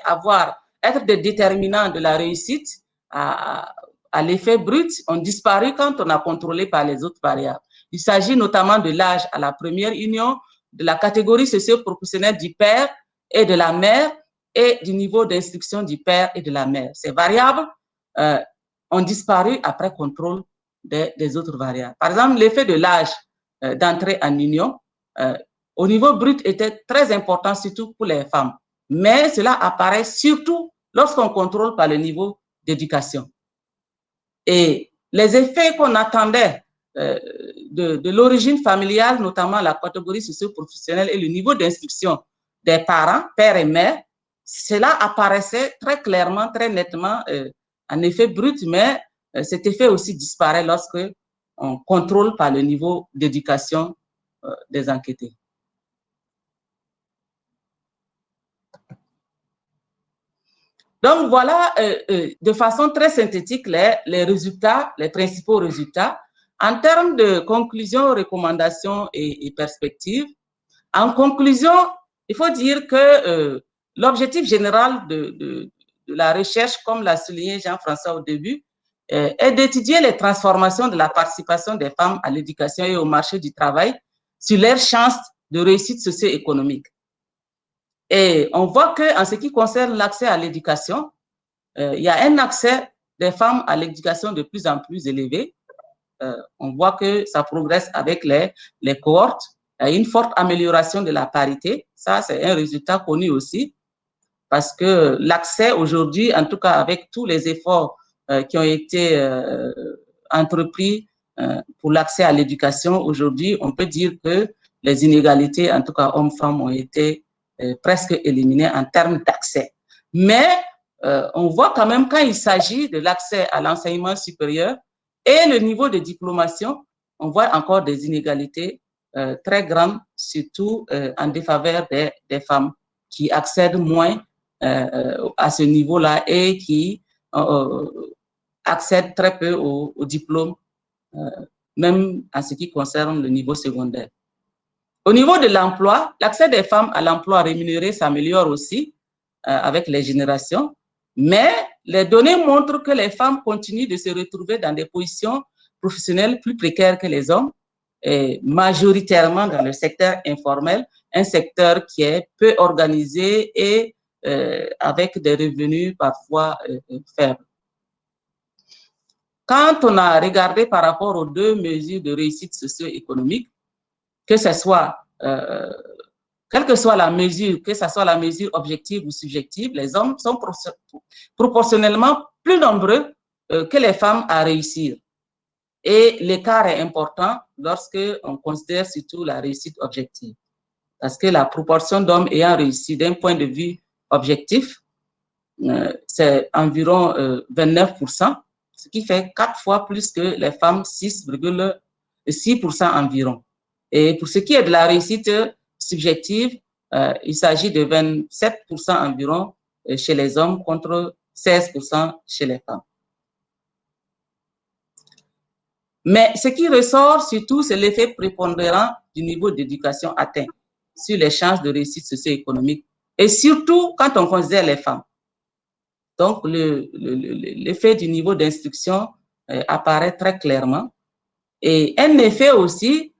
être des déterminants de la réussite à l'effet brut ont disparu quand on a contrôlé par les autres variables. Il s'agit notamment de l'âge à la première union, de la catégorie socio-professionnelle du père et de la mère et du niveau d'instruction du père et de la mère. Ces variables ont disparu après contrôle des autres variables. Par exemple, l'effet de l'âge d'entrée en union au niveau brut était très important, surtout pour les femmes. Mais cela apparaît surtout lorsqu'on contrôle par le niveau d'éducation. Et les effets qu'on attendait de l'origine familiale, notamment la catégorie socio-professionnelle et le niveau d'instruction des parents, père et mère, cela apparaissait très clairement, très nettement en effet brut, mais cet effet aussi disparaît lorsque on contrôle par le niveau d'éducation des enquêtés. Donc voilà, de façon très synthétique, les résultats, les principaux résultats. En termes de conclusions, recommandations et perspectives, en conclusion, il faut dire que l'objectif général de la recherche, comme l'a souligné Jean-François au début, est d'étudier les transformations de la participation des femmes à l'éducation et au marché du travail sur leurs chances de réussite socio-économique. Et on voit qu'en ce qui concerne l'accès à l'éducation, il y a un accès des femmes à l'éducation de plus en plus élevé. On voit que ça progresse avec les cohortes. Il y a une forte amélioration de la parité. Ça, c'est un résultat connu aussi, parce que l'accès aujourd'hui, en tout cas avec tous les efforts qui ont été entrepris pour l'accès à l'éducation, aujourd'hui, on peut dire que les inégalités, en tout cas hommes-femmes, ont été presque éliminées en termes d'accès. Mais on voit quand même quand il s'agit de l'accès à l'enseignement supérieur et le niveau de diplomation, on voit encore des inégalités très grandes, surtout en défaveur des femmes qui accèdent moins à ce niveau-là et qui accèdent très peu au diplôme, même en ce qui concerne le niveau secondaire. Au niveau de l'emploi, l'accès des femmes à l'emploi rémunéré s'améliore aussi avec les générations, mais les données montrent que les femmes continuent de se retrouver dans des positions professionnelles plus précaires que les hommes, et majoritairement dans le secteur informel, un secteur qui est peu organisé et avec des revenus parfois faibles. Quand on a regardé par rapport aux deux mesures de réussite socio-économique, que ce soit, quelle que soit la mesure, que ce soit la mesure objective ou subjective, les hommes sont proportionnellement plus nombreux que les femmes à réussir. Et l'écart est important lorsque on considère surtout la réussite objective. Parce que la proportion d'hommes ayant réussi d'un point de vue objectif, c'est environ 29%, ce qui fait 4 fois plus que les femmes, 6,6% environ. Et pour ce qui est de la réussite subjective, il s'agit de 27% environ chez les hommes contre 16% chez les femmes. Mais ce qui ressort surtout, c'est l'effet prépondérant du niveau d'éducation atteint sur les chances de réussite socio-économique et surtout quand on considère les femmes. Donc, l'effet du niveau d'instruction apparaît très clairement et un effet aussi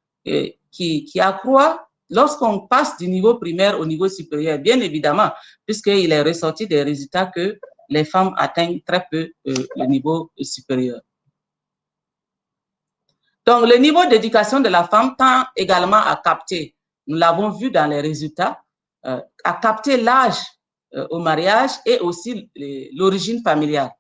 qui accroît lorsqu'on passe du niveau primaire au niveau supérieur, bien évidemment, puisqu'il est ressorti des résultats que les femmes atteignent très peu le niveau supérieur. Donc, le niveau d'éducation de la femme tend également à capter, nous l'avons vu dans les résultats, à capter l'âge au mariage et aussi l'origine familiale.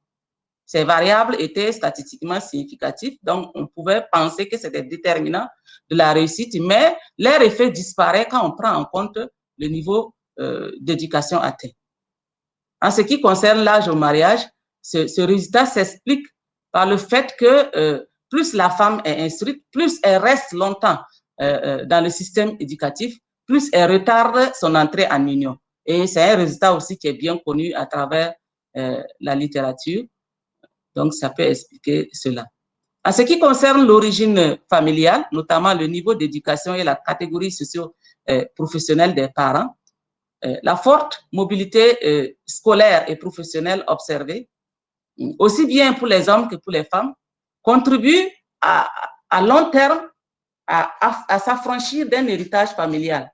Ces variables étaient statistiquement significatives, donc on pouvait penser que c'était déterminant de la réussite, mais leur effet disparaît quand on prend en compte le niveau d'éducation atteint. En ce qui concerne l'âge au mariage, ce résultat s'explique par le fait que plus la femme est instruite, plus elle reste longtemps dans le système éducatif, plus elle retarde son entrée en union. Et c'est un résultat aussi qui est bien connu à travers la littérature. Donc, ça peut expliquer cela. En ce qui concerne l'origine familiale, notamment le niveau d'éducation et la catégorie socio-professionnelle des parents, la forte mobilité scolaire et professionnelle observée, aussi bien pour les hommes que pour les femmes, contribue à long terme à s'affranchir d'un héritage familial.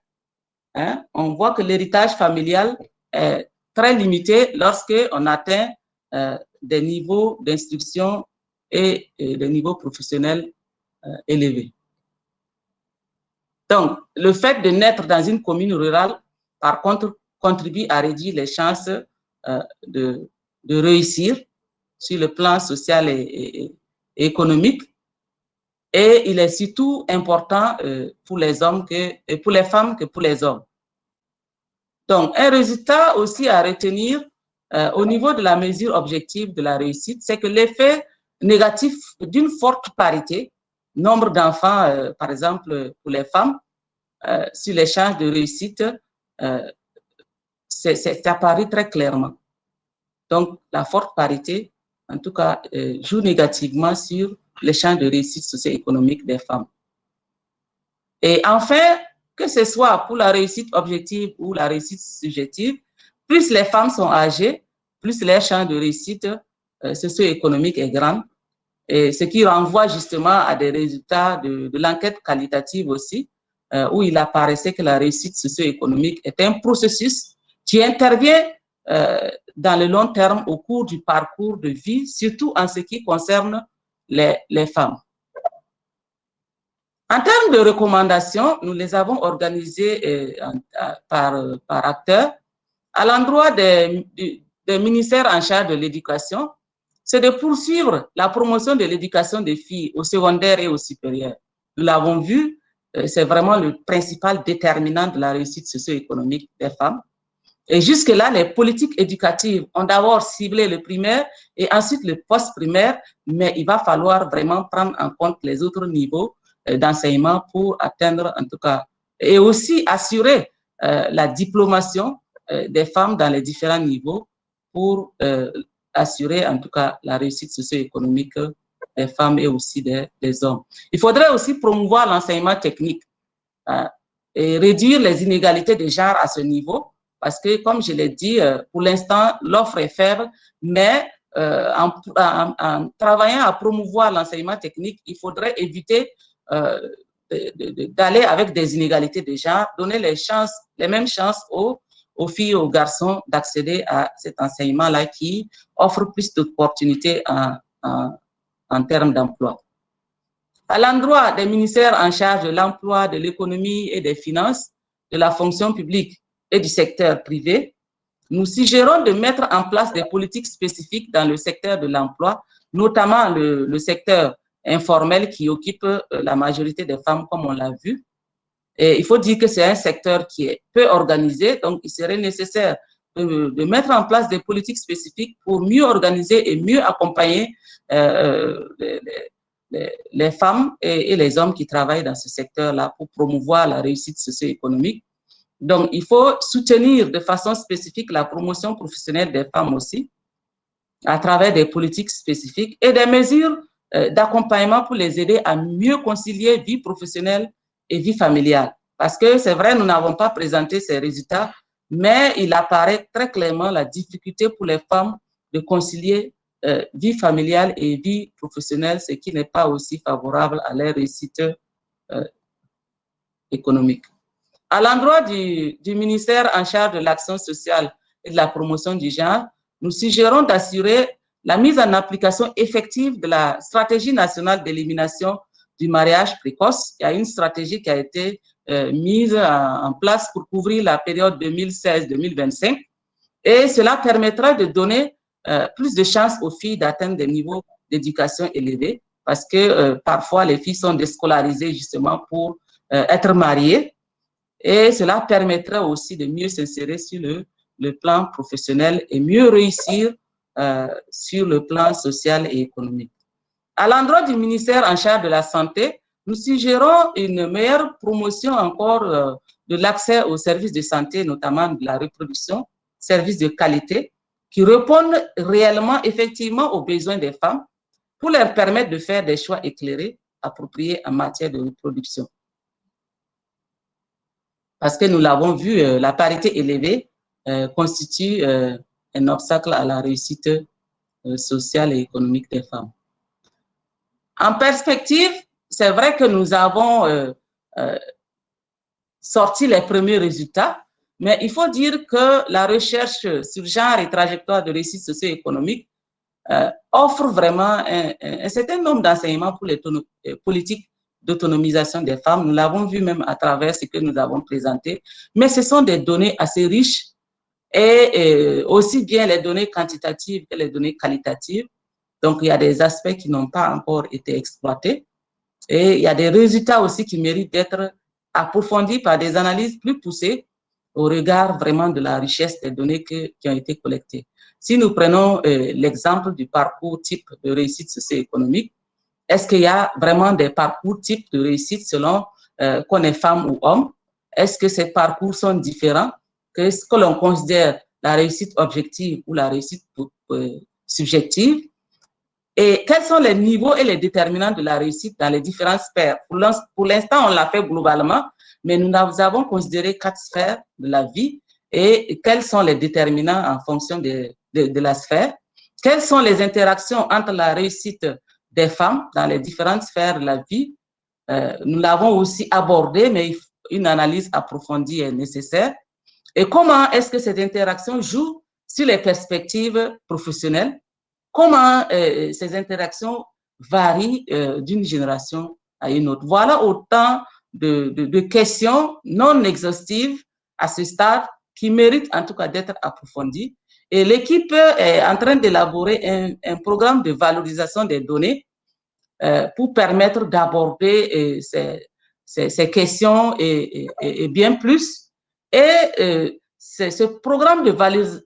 Hein? On voit que l'héritage familial est très limité lorsqu'on atteint des niveaux d'instruction et des niveaux professionnels élevés. Donc, le fait de naître dans une commune rurale, par contre, contribue à réduire les chances de réussir sur le plan social et économique. Et il est surtout important pour les hommes pour les femmes que pour les hommes. Donc, un résultat aussi à retenir au niveau de la mesure objective de la réussite, c'est que l'effet négatif d'une forte parité, nombre d'enfants, par exemple, pour les femmes, sur l'échange de réussite, c'est apparu très clairement. Donc, la forte parité, en tout cas, joue négativement sur l'échange de réussite socio-économique des femmes. Et enfin, que ce soit pour la réussite objective ou la réussite subjective, plus les femmes sont âgées, plus leur champ de réussite socio-économique est grand. Et ce qui renvoie justement à des résultats de l'enquête qualitative aussi, où il apparaissait que la réussite socio-économique est un processus qui intervient dans le long terme au cours du parcours de vie, surtout en ce qui concerne les femmes. En termes de recommandations, nous les avons organisées par acteurs à l'endroit des ministères en charge de l'éducation, c'est de poursuivre la promotion de l'éducation des filles au secondaire et au supérieur. Nous l'avons vu, c'est vraiment le principal déterminant de la réussite socio-économique des femmes. Et jusque-là, les politiques éducatives ont d'abord ciblé le primaire et ensuite le post-primaire, mais il va falloir vraiment prendre en compte les autres niveaux d'enseignement pour atteindre, en tout cas, et aussi assurer la diplomation des femmes dans les différents niveaux pour assurer, en tout cas, la réussite socio-économique des femmes et aussi des hommes. Il faudrait aussi promouvoir l'enseignement technique et réduire les inégalités de genre à ce niveau, parce que, comme je l'ai dit, pour l'instant, l'offre est faible, mais en travaillant à promouvoir l'enseignement technique, il faudrait éviter d'aller avec des inégalités de genre, donner les mêmes chances aux filles et aux garçons d'accéder à cet enseignement-là qui offre plus d'opportunités en termes d'emploi. À l'endroit des ministères en charge de l'emploi, de l'économie et des finances, de la fonction publique et du secteur privé, nous suggérons de mettre en place des politiques spécifiques dans le secteur de l'emploi, notamment le secteur informel qui occupe la majorité des femmes, comme on l'a vu. Et il faut dire que c'est un secteur qui est peu organisé, donc il serait nécessaire de mettre en place des politiques spécifiques pour mieux organiser et mieux accompagner les femmes et les hommes qui travaillent dans ce secteur-là pour promouvoir la réussite socio-économique. Donc, il faut soutenir de façon spécifique la promotion professionnelle des femmes aussi, à travers des politiques spécifiques et des mesures d'accompagnement pour les aider à mieux concilier vie professionnelle et vie familiale. Parce que c'est vrai, nous n'avons pas présenté ces résultats, mais il apparaît très clairement la difficulté pour les femmes de concilier vie familiale et vie professionnelle, ce qui n'est pas aussi favorable à leur réussite économique. À l'endroit du ministère en charge de l'action sociale et de la promotion du genre, nous suggérons d'assurer la mise en application effective de la stratégie nationale d'élimination du mariage précoce. Il y a une stratégie qui a été mise en place pour couvrir la période 2016-2025 et cela permettra de donner plus de chances aux filles d'atteindre des niveaux d'éducation élevés parce que parfois les filles sont déscolarisées justement pour être mariées. Et cela permettra aussi de mieux s'insérer sur le plan professionnel et mieux réussir sur le plan social et économique. À l'endroit du ministère en charge de la santé, nous suggérons une meilleure promotion encore de l'accès aux services de santé, notamment de la reproduction, services de qualité, qui répondent réellement, effectivement, aux besoins des femmes pour leur permettre de faire des choix éclairés, appropriés en matière de reproduction. Parce que nous l'avons vu, la parité élevée constitue un obstacle à la réussite sociale et économique des femmes. En perspective, c'est vrai que nous avons sorti les premiers résultats, mais il faut dire que la recherche sur genre et trajectoire de réussite socio-économique offre vraiment un certain nombre d'enseignements pour les politiques d'autonomisation des femmes. Nous l'avons vu même à travers ce que nous avons présenté, mais ce sont des données assez riches et aussi bien les données quantitatives que les données qualitatives. Donc, il y a des aspects qui n'ont pas encore été exploités et il y a des résultats aussi qui méritent d'être approfondis par des analyses plus poussées au regard vraiment de la richesse des données qui ont été collectées. Si nous prenons l'exemple du parcours type de réussite socio-économique, est-ce qu'il y a vraiment des parcours types de réussite selon qu'on est femme ou homme? Est-ce que ces parcours sont différents? Qu'est-ce que l'on considère la réussite objective ou la réussite subjective? Et quels sont les niveaux et les déterminants de la réussite dans les différentes sphères? Pour l'instant, on l'a fait globalement, mais nous avons considéré 4 sphères de la vie et quels sont les déterminants en fonction de la sphère? Quelles sont les interactions entre la réussite des femmes dans les différentes sphères de la vie? Nous l'avons aussi abordé, mais une analyse approfondie est nécessaire. Et comment est-ce que cette interaction joue sur les perspectives professionnelles? Comment ces interactions varient d'une génération à une autre? Voilà autant de questions non exhaustives à ce stade qui méritent en tout cas d'être approfondies. Et l'équipe est en train d'élaborer un programme de valorisation des données pour permettre d'aborder ces questions et bien plus. Et ce programme de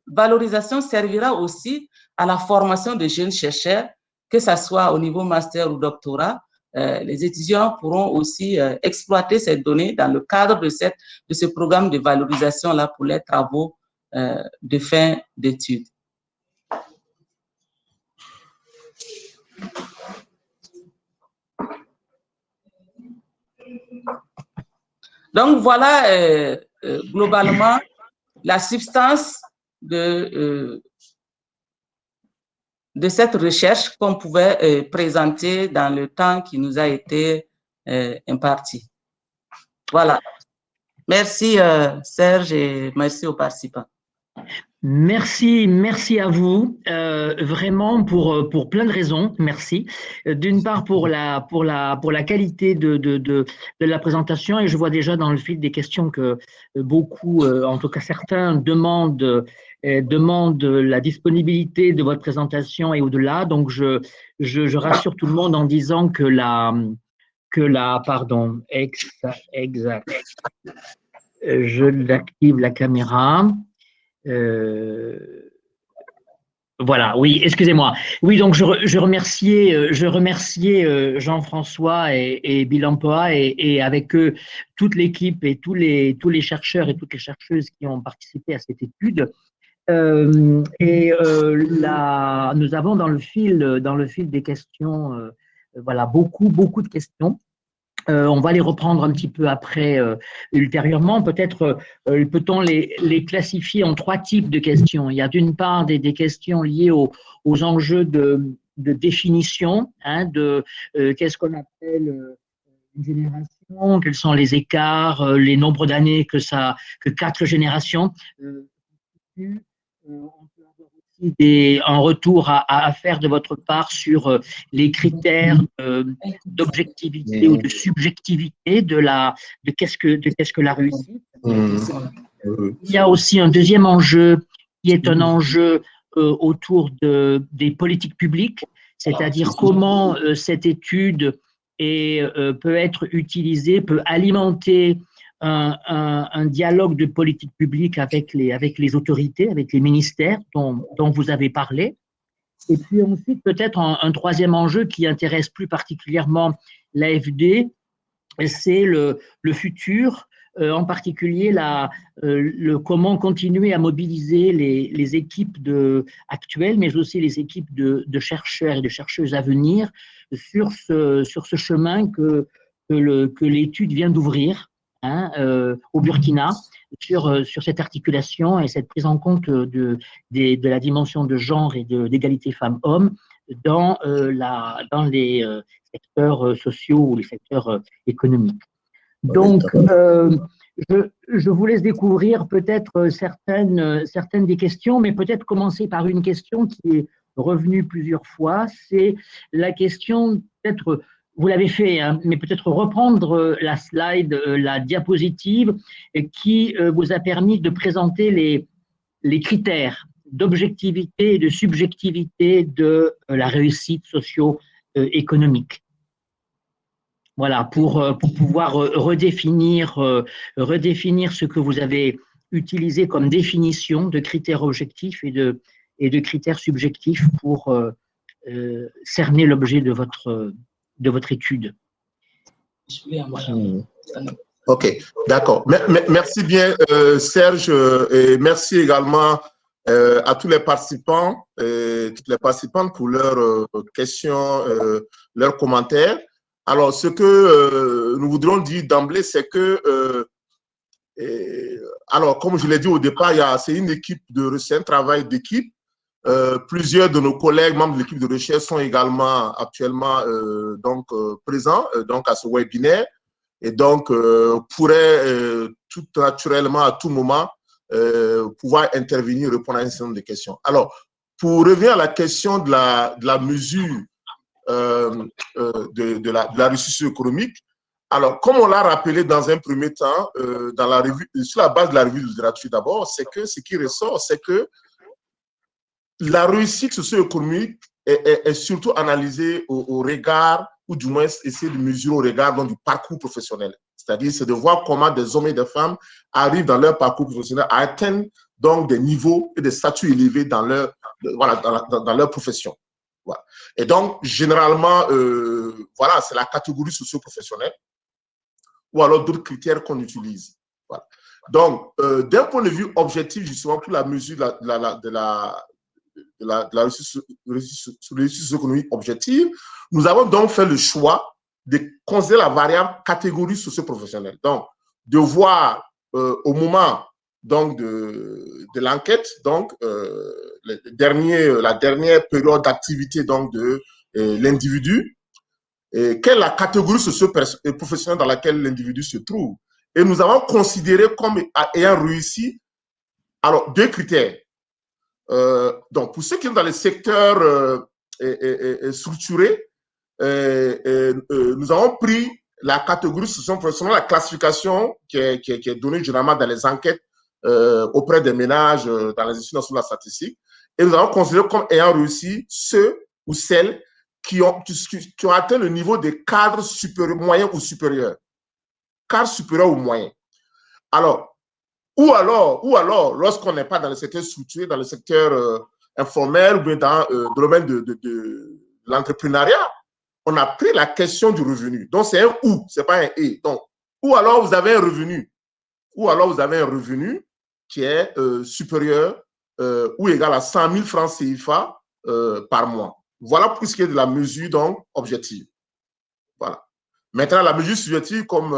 valorisation servira aussi à la formation de jeunes chercheurs, que ce soit au niveau master ou doctorat. Les étudiants pourront aussi exploiter ces données dans le cadre de ce programme de valorisation-là pour les travaux de fin d'études. Donc, voilà globalement la substance de cette recherche qu'on pouvait présenter dans le temps qui nous a été imparti. Voilà. Merci Serge et merci aux participants. Merci à vous, vraiment pour plein de raisons. Merci. D'une part pour la qualité de la présentation, et je vois déjà dans le fil des questions que beaucoup, en tout cas certains, demandent la disponibilité de votre présentation et au-delà. Donc je rassure tout le monde en disant que pardon, exact. Je l'active la caméra. Voilà, oui, excusez-moi. Oui, donc je remerciais Jean-François et Bill Emploi et avec eux toute l'équipe et tous les chercheurs et toutes les chercheuses qui ont participé à cette étude. Nous avons dans le fil des questions, voilà, beaucoup de questions. On va les reprendre un petit peu après, ultérieurement. Peut-être peut-on les classifier en 3 types de questions. Il y a d'une part des questions liées aux enjeux de définition, hein, de qu'est-ce qu'on appelle une génération, quels sont les écarts, les nombres d'années que 4 générations. On peut avoir aussi un retour à faire de votre part sur les critères d'objectivité ou de subjectivité de qu'est-ce que la réussite. Il y a aussi un deuxième enjeu qui est un enjeu autour des politiques publiques, c'est-à-dire comment cette étude peut être utilisée, peut alimenter un dialogue de politique publique avec les autorités, avec les ministères dont vous avez parlé. Et puis ensuite, peut-être un troisième enjeu qui intéresse plus particulièrement l'AFD, c'est le futur, en particulier comment continuer à mobiliser les équipes actuelles, mais aussi les équipes de chercheurs et de chercheuses à venir sur ce chemin que l'étude vient d'ouvrir. Au Burkina, sur cette articulation et cette prise en compte de la dimension de genre et d'égalité femmes-hommes dans les secteurs sociaux ou les secteurs économiques. Donc, je vous laisse découvrir peut-être certaines des questions, mais peut-être commencer par une question qui est revenue plusieurs fois, c'est la question peut-être. Vous l'avez fait, hein, mais peut-être reprendre la slide, la diapositive qui vous a permis de présenter les critères d'objectivité et de subjectivité de la réussite socio-économique. Voilà, pour pouvoir redéfinir ce que vous avez utilisé comme définition de critères objectifs et et de critères subjectifs pour cerner l'objet de votre étude. Ok, d'accord. Merci bien, Serge, et merci également à tous les participants et toutes les participantes pour leurs questions, leurs commentaires. Alors, ce que nous voudrions dire d'emblée, c'est que, alors, comme je l'ai dit au départ, c'est une équipe de recherche, un travail d'équipe. Plusieurs de nos collègues, membres de l'équipe de recherche, sont également actuellement présents donc à ce webinaire et donc pourraient tout naturellement à tout moment pouvoir intervenir et répondre à un certain nombre de questions. Alors, pour revenir à la question de la mesure de la ressource économique, alors, comme on l'a rappelé dans un premier temps, dans la revue, sur la base de la revue de littérature d'abord, c'est que ce qui ressort, c'est que la réussite socio-économique est surtout analysée au regard, ou du moins essayer de mesurer au regard du parcours professionnel. C'est-à-dire, c'est de voir comment des hommes et des femmes arrivent dans leur parcours professionnel à atteindre donc des niveaux et des statuts élevés dans leur, dans leur profession. Voilà. Et donc, généralement, voilà, c'est la catégorie socio-professionnelle ou alors d'autres critères qu'on utilise. Voilà. Donc, d'un point de vue objectif, justement, pour la mesure de la ressource économique objective, nous avons donc fait le choix de considérer la variable catégorie socio-professionnelle. Donc, de voir au moment donc, de l'enquête, donc, la dernière période d'activité donc, de l'individu, quelle est la catégorie socio-professionnelle dans laquelle l'individu se trouve. Et nous avons considéré comme ayant réussi, alors, deux critères. Donc, pour ceux qui sont dans les secteurs structurés, nous avons pris la catégorie socio-professionnelle, la classification qui est donnée généralement dans les enquêtes auprès des ménages, dans les instituts nationaux de la statistique, et nous avons considéré comme ayant réussi ceux ou celles qui ont atteint le niveau des cadres supérieurs, moyens ou supérieurs. Cadres supérieurs ou moyens. Alors, ou alors lorsqu'on n'est pas dans le secteur structuré, dans le secteur informel ou bien dans le domaine de l'entrepreneuriat, on a pris la question du revenu. Donc, c'est un ou, ce n'est pas un et. Donc, ou alors vous avez un revenu, qui est supérieur ou égal à 100 000 francs CFA par mois. Voilà pour ce qui est de la mesure donc objective. Voilà. Maintenant, la mesure subjective, comme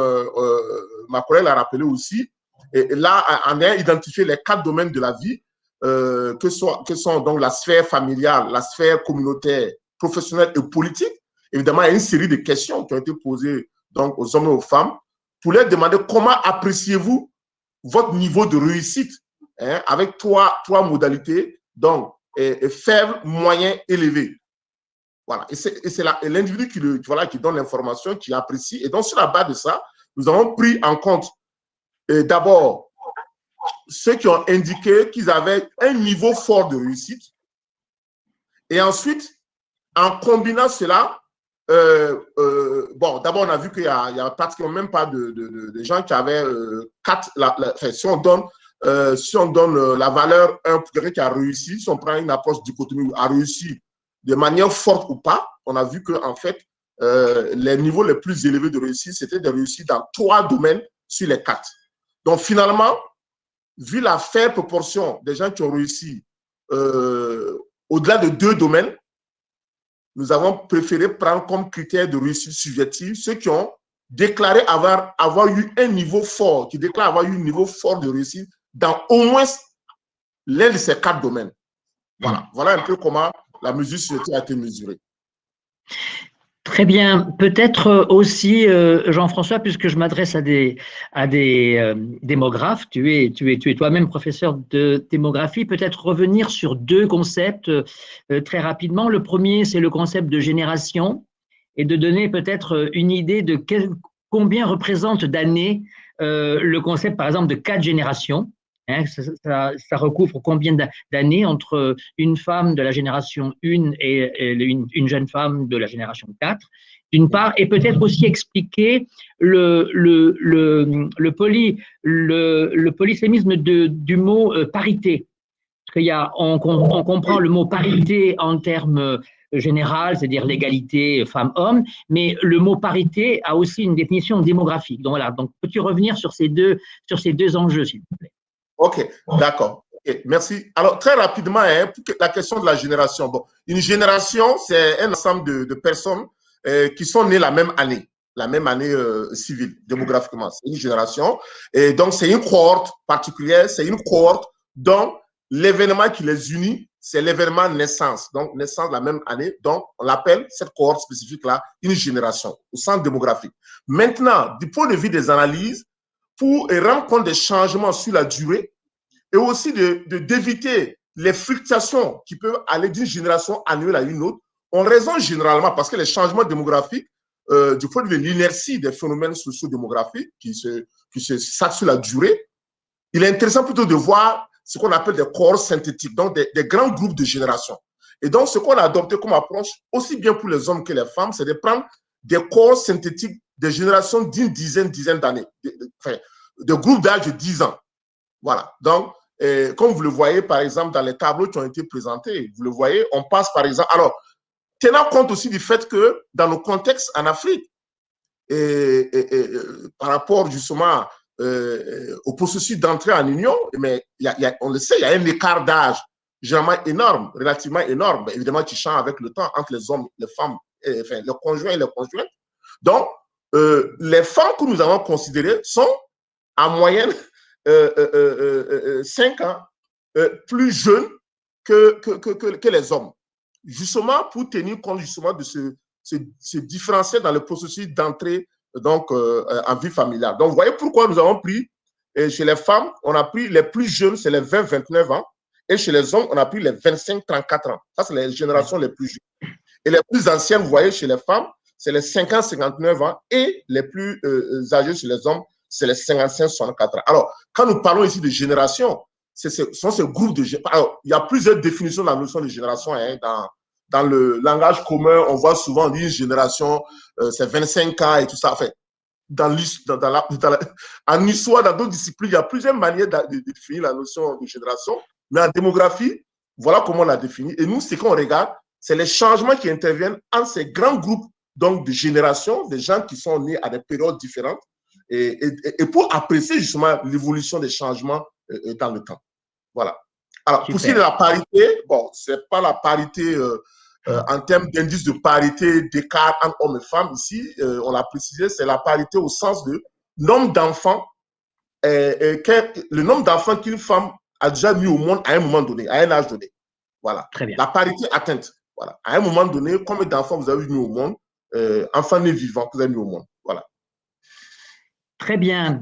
ma collègue l'a rappelé aussi, et là, on a identifié les 4 domaines de la vie que sont donc la sphère familiale, la sphère communautaire, professionnelle et politique. Évidemment, il y a une série de questions qui ont été posées donc, aux hommes et aux femmes pour leur demander comment appréciez-vous votre niveau de réussite avec trois modalités, donc faible, moyen, élevé. Voilà. Et c'est l'individu qui donne l'information, qui apprécie. Et donc, sur la base de ça, nous avons pris en compte d'abord ceux qui ont indiqué qu'ils avaient un niveau fort de réussite. Et ensuite, en combinant cela, bon, d'abord, on a vu qu'il y a pratiquement même pas de gens qui avaient si on donne la valeur 1 pour quelqu'un qui a réussi, si on prend une approche dichotomie, a réussi de manière forte ou pas, on a vu que en fait, les niveaux les plus élevés de réussite, c'était de réussir dans 3 domaines sur les 4. Donc, finalement, vu la faible proportion des gens qui ont réussi au-delà de 2 domaines, nous avons préféré prendre comme critère de réussite subjective ceux qui ont déclaré avoir eu un niveau fort, qui déclarent avoir eu un niveau fort de réussite dans au moins l'un de ces 4 domaines. Voilà. Voilà un peu comment la mesure subjective a été mesurée. Très bien. Peut-être aussi, Jean-François, puisque je m'adresse à des démographes, tu es toi-même professeur de démographie, peut-être revenir sur 2 concepts très rapidement. Le premier, c'est le concept de génération et de donner peut-être une idée de combien représente d'années le concept, par exemple, de 4 générations. Hein, ça recouvre combien d'années entre une femme de la génération 1 et une jeune femme de la génération 4, d'une part, et peut-être aussi expliquer le polysémisme du mot parité. Parce On comprend le mot parité en termes général, c'est-à-dire l'égalité femmes-hommes, mais le mot parité a aussi une définition démographique. Donc voilà, donc peux-tu revenir sur ces deux enjeux, s'il te plaît? Ok, d'accord. Okay, merci. Alors, très rapidement, hein, pour la question de la génération. Bon, une génération, c'est un ensemble de personnes qui sont nées la même année civile, démographiquement. C'est une génération. Et donc, c'est une cohorte particulière, c'est une cohorte dont l'événement qui les unit, c'est l'événement naissance. Donc, naissance la même année. Donc, on l'appelle, cette cohorte spécifique-là, une génération au sens démographique. Maintenant, du point de vue des analyses, pour rendre compte des changements sur la durée et aussi d'éviter les fluctuations qui peuvent aller d'une génération annuelle à une autre, on raisonne généralement parce que les changements démographiques, du point de vue de l'inertie des phénomènes socio-démographiques qui se s'axent sur la durée, il est intéressant plutôt de voir ce qu'on appelle des corps synthétiques, donc des grands groupes de générations. Et donc, ce qu'on a adopté comme approche, aussi bien pour les hommes que les femmes, c'est de prendre des corps synthétiques des générations d'une dizaine d'années, de groupes d'âge de 10 ans. Voilà. Donc, comme vous le voyez, par exemple, dans les tableaux qui ont été présentés, vous le voyez, on passe, par exemple... Alors, tenant compte aussi du fait que dans nos contextes en Afrique, par rapport justement au processus d'entrée en Union, mais on le sait, il y a un écart d'âge généralement énorme, relativement énorme, évidemment qui change avec le temps entre les hommes, les femmes, enfin, les conjoints et les conjointes. Donc, les femmes que nous avons considérées sont en moyenne 5 ans plus jeunes que les hommes, justement pour tenir compte justement de se différencier dans le processus d'entrée donc en vie familiale. Donc, vous voyez pourquoi nous avons pris, chez les femmes, on a pris les plus jeunes, c'est les 20-29 ans, et chez les hommes, on a pris les 25-34 ans. Ça, c'est les générations les plus jeunes. Et les plus anciennes, vous voyez, chez les femmes, c'est les 50-59 ans, et les plus âgés chez les hommes, c'est les 55-64 ans. Alors, quand nous parlons ici de génération, ce sont ces groupes de générations. Alors, il y a plusieurs définitions de la notion de génération. Hein, dans le langage commun, on voit souvent dire génération, c'est 25 ans et tout ça. Enfin, en histoire, dans d'autres disciplines, il y a plusieurs manières de définir la notion de génération. Mais en démographie, voilà comment on l'a défini. Et nous, ce qu'on regarde, c'est les changements qui interviennent entre ces grands groupes donc, de générations, des gens qui sont nés à des périodes différentes, et pour apprécier justement l'évolution des changements dans le temps. Voilà. Alors, pour ce qui est de la parité, bon, c'est pas la parité en termes d'indice de parité d'écart entre hommes et femmes ici, on l'a précisé, c'est la parité au sens de nombre d'enfants, le nombre d'enfants qu'une femme a déjà mis au monde à un moment donné, à un âge donné. Voilà. Très bien. La parité atteinte. Voilà. À un moment donné, combien d'enfants vous avez mis au monde, enfants nés vivants que vous avez mis au monde. Voilà. Très bien.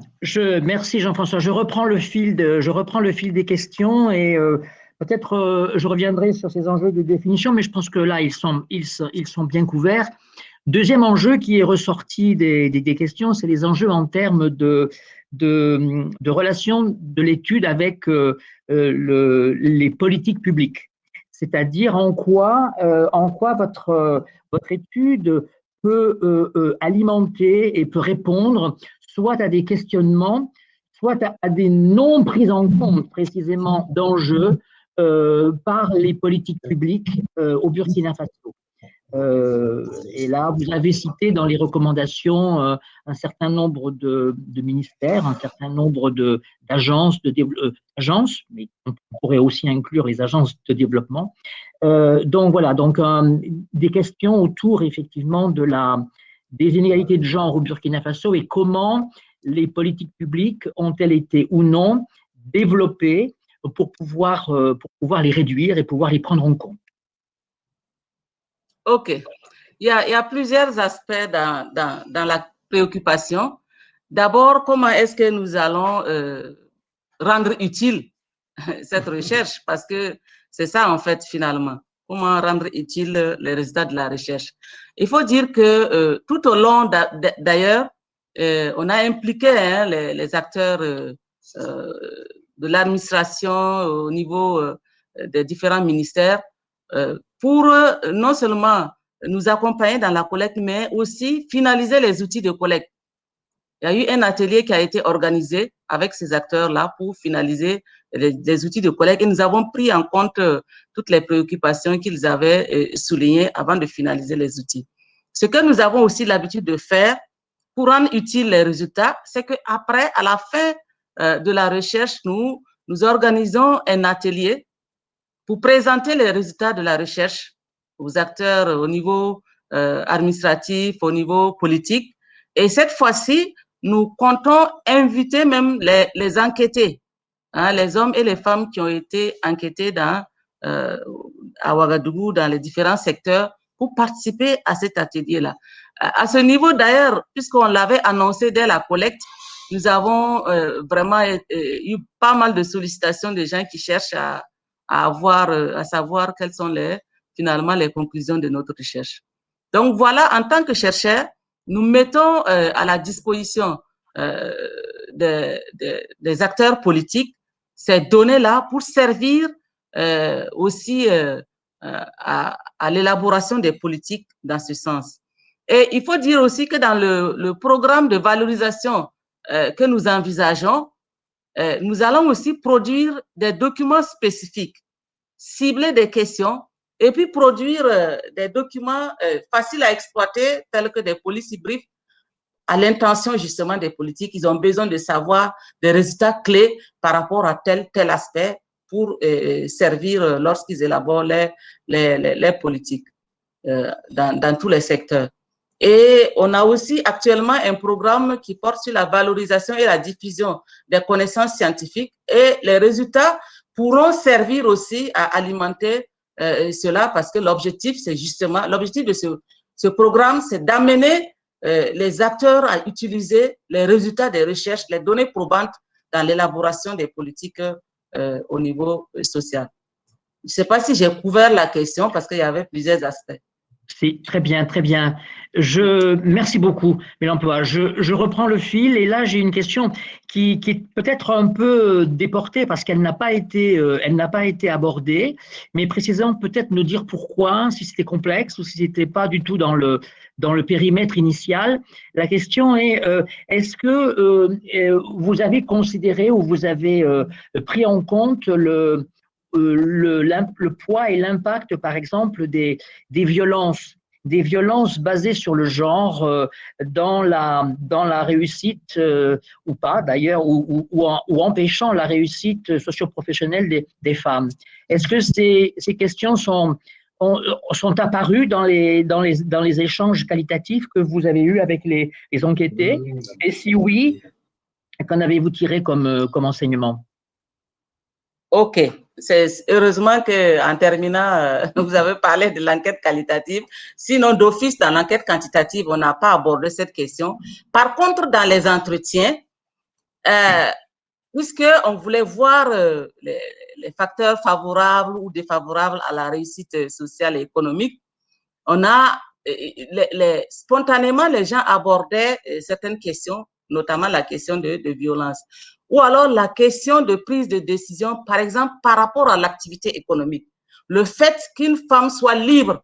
Merci Jean-François. Je reprends le fil des questions et peut-être je reviendrai sur ces enjeux de définition, mais je pense que là, ils sont bien couverts. Deuxième enjeu qui est ressorti des questions, c'est les enjeux en termes de relation de l'étude avec les politiques publiques. C'est-à-dire en quoi votre étude peut alimenter et peut répondre soit à des questionnements, soit à des non prises en compte précisément d'enjeux par les politiques publiques au Burkina Faso. Et là, vous avez cité dans les recommandations un certain nombre de ministères, un certain nombre d'agences, mais on pourrait aussi inclure les agences de développement. Donc voilà, des questions autour effectivement des inégalités de genre au Burkina Faso et comment les politiques publiques ont-elles été ou non développées pour pouvoir les réduire et pouvoir les prendre en compte. OK. Il y a plusieurs aspects dans la préoccupation. D'abord, comment est-ce que nous allons rendre utile cette recherche? Parce que c'est ça, en fait, finalement. Comment rendre utile les résultats de la recherche? Il faut dire que tout au long, d'ailleurs, on a impliqué les acteurs de l'administration au niveau des différents ministères pour non seulement nous accompagner dans la collecte, mais aussi finaliser les outils de collecte. il y a eu un atelier qui a été organisé avec ces acteurs-là pour finaliser les outils de collecte et nous avons pris en compte toutes les préoccupations qu'ils avaient soulignées avant de finaliser les outils. Ce que nous avons aussi l'habitude de faire pour rendre utiles les résultats, c'est qu'après, à la fin de la recherche, nous organisons un atelier pour présenter les résultats de la recherche aux acteurs au niveau administratif, au niveau politique. Et cette fois-ci, nous comptons inviter même les enquêtés, hein, les hommes et les femmes qui ont été enquêtés à Ouagadougou, dans les différents secteurs, pour participer à cet atelier-là. À ce niveau, d'ailleurs, puisqu'on l'avait annoncé dès la collecte, nous avons vraiment eu pas mal de sollicitations de gens qui cherchent à savoir quelles sont finalement les conclusions de notre recherche. Donc voilà, en tant que chercheurs, nous mettons à la disposition des acteurs politiques ces données-là pour servir aussi à l'élaboration des politiques dans ce sens. Et il faut dire aussi que dans le programme de valorisation que nous envisageons, nous allons aussi produire des documents spécifiques, cibler des questions et puis produire des documents faciles à exploiter tels que des policy briefs à l'intention justement des politiques. Ils ont besoin de savoir des résultats clés par rapport à tel aspect pour servir lorsqu'ils élaborent les politiques dans tous les secteurs. Et on a aussi actuellement un programme qui porte sur la valorisation et la diffusion des connaissances scientifiques et les résultats pourront servir aussi à alimenter cela parce que l'objectif, c'est justement, l'objectif de ce programme, c'est d'amener les acteurs à utiliser les résultats des recherches, les données probantes dans l'élaboration des politiques au niveau social. Je ne sais pas si j'ai couvert la question parce qu'il y avait plusieurs aspects. C'est très bien, très bien. Merci beaucoup, Mélampoa. Je reprends le fil et là j'ai une question qui est peut-être un peu déportée parce qu'elle n'a pas été abordée, mais précisément peut-être nous dire pourquoi, si c'était complexe ou si c'était pas du tout dans le périmètre initial. La question est est-ce que vous avez considéré ou vous avez pris en compte le poids et l'impact, par exemple, des violences basées sur le genre dans la réussite ou pas d'ailleurs, ou empêchant la réussite socio-professionnelle des femmes. Est-ce que ces questions sont apparues dans les échanges qualitatifs que vous avez eus avec les enquêtés? Et si oui, qu'en avez-vous tiré comme enseignement? OK. C'est heureusement qu'en terminant, vous avez parlé de l'enquête qualitative. Sinon, d'office, dans l'enquête quantitative, on n'a pas abordé cette question. Par contre, dans les entretiens, puisqu'on voulait voir les facteurs favorables ou défavorables à la réussite sociale et économique, on a spontanément, les gens abordaient certaines questions, notamment la question de violence. Ou alors la question de prise de décision, par exemple, par rapport à l'activité économique. Le fait qu'une femme soit libre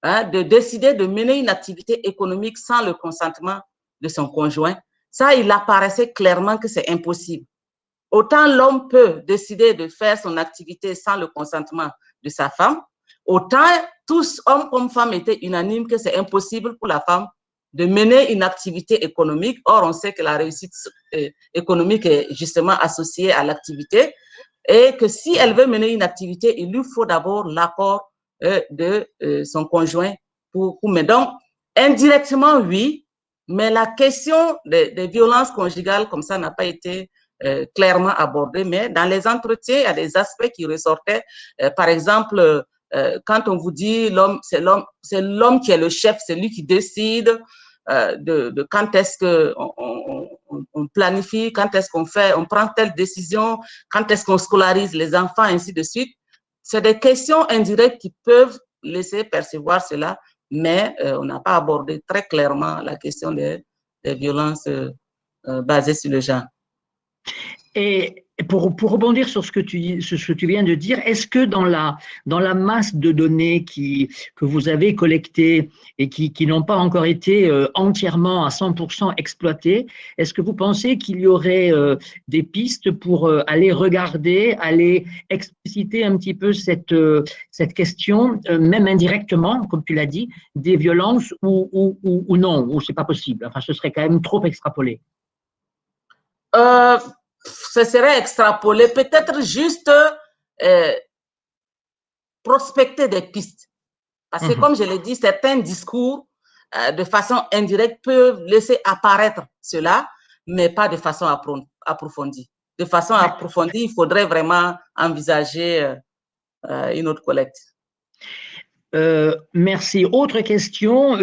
de décider de mener une activité économique sans le consentement de son conjoint, ça, il apparaissait clairement que c'est impossible. Autant l'homme peut décider de faire son activité sans le consentement de sa femme, autant tous, hommes comme femmes, étaient unanimes que c'est impossible pour la femme de mener une activité économique. Or, on sait que la réussite économique est justement associée à l'activité et que si elle veut mener une activité, il lui faut d'abord l'accord de son conjoint. Mais donc, indirectement, oui, mais la question des violences conjugales comme ça n'a pas été clairement abordée. Mais dans les entretiens, il y a des aspects qui ressortaient. Par exemple, quand on vous dit c'est l'homme qui est le chef, c'est lui qui décide de quand est-ce qu'on planifie, quand est-ce on prend telle décision, quand est-ce qu'on scolarise les enfants, ainsi de suite. C'est des questions indirectes qui peuvent laisser percevoir cela, mais on n'a pas abordé très clairement la question des violences basées sur le genre. Et pour rebondir sur ce que tu viens de dire, est-ce que dans la masse de données que vous avez collectées et qui n'ont pas encore été entièrement à 100% exploitées, est-ce que vous pensez qu'il y aurait des pistes pour aller regarder, aller expliciter un petit peu cette question, même indirectement, comme tu l'as dit, des violences ou non, ou c'est pas possible? Enfin, ce serait quand même trop extrapolé. Ce serait extrapolé, peut-être juste prospecter des pistes. Parce que, comme je l'ai dit, certains discours, de façon indirecte, peuvent laisser apparaître cela, mais pas de façon approfondie. De façon approfondie, il faudrait vraiment envisager une autre collecte. Merci. Autre question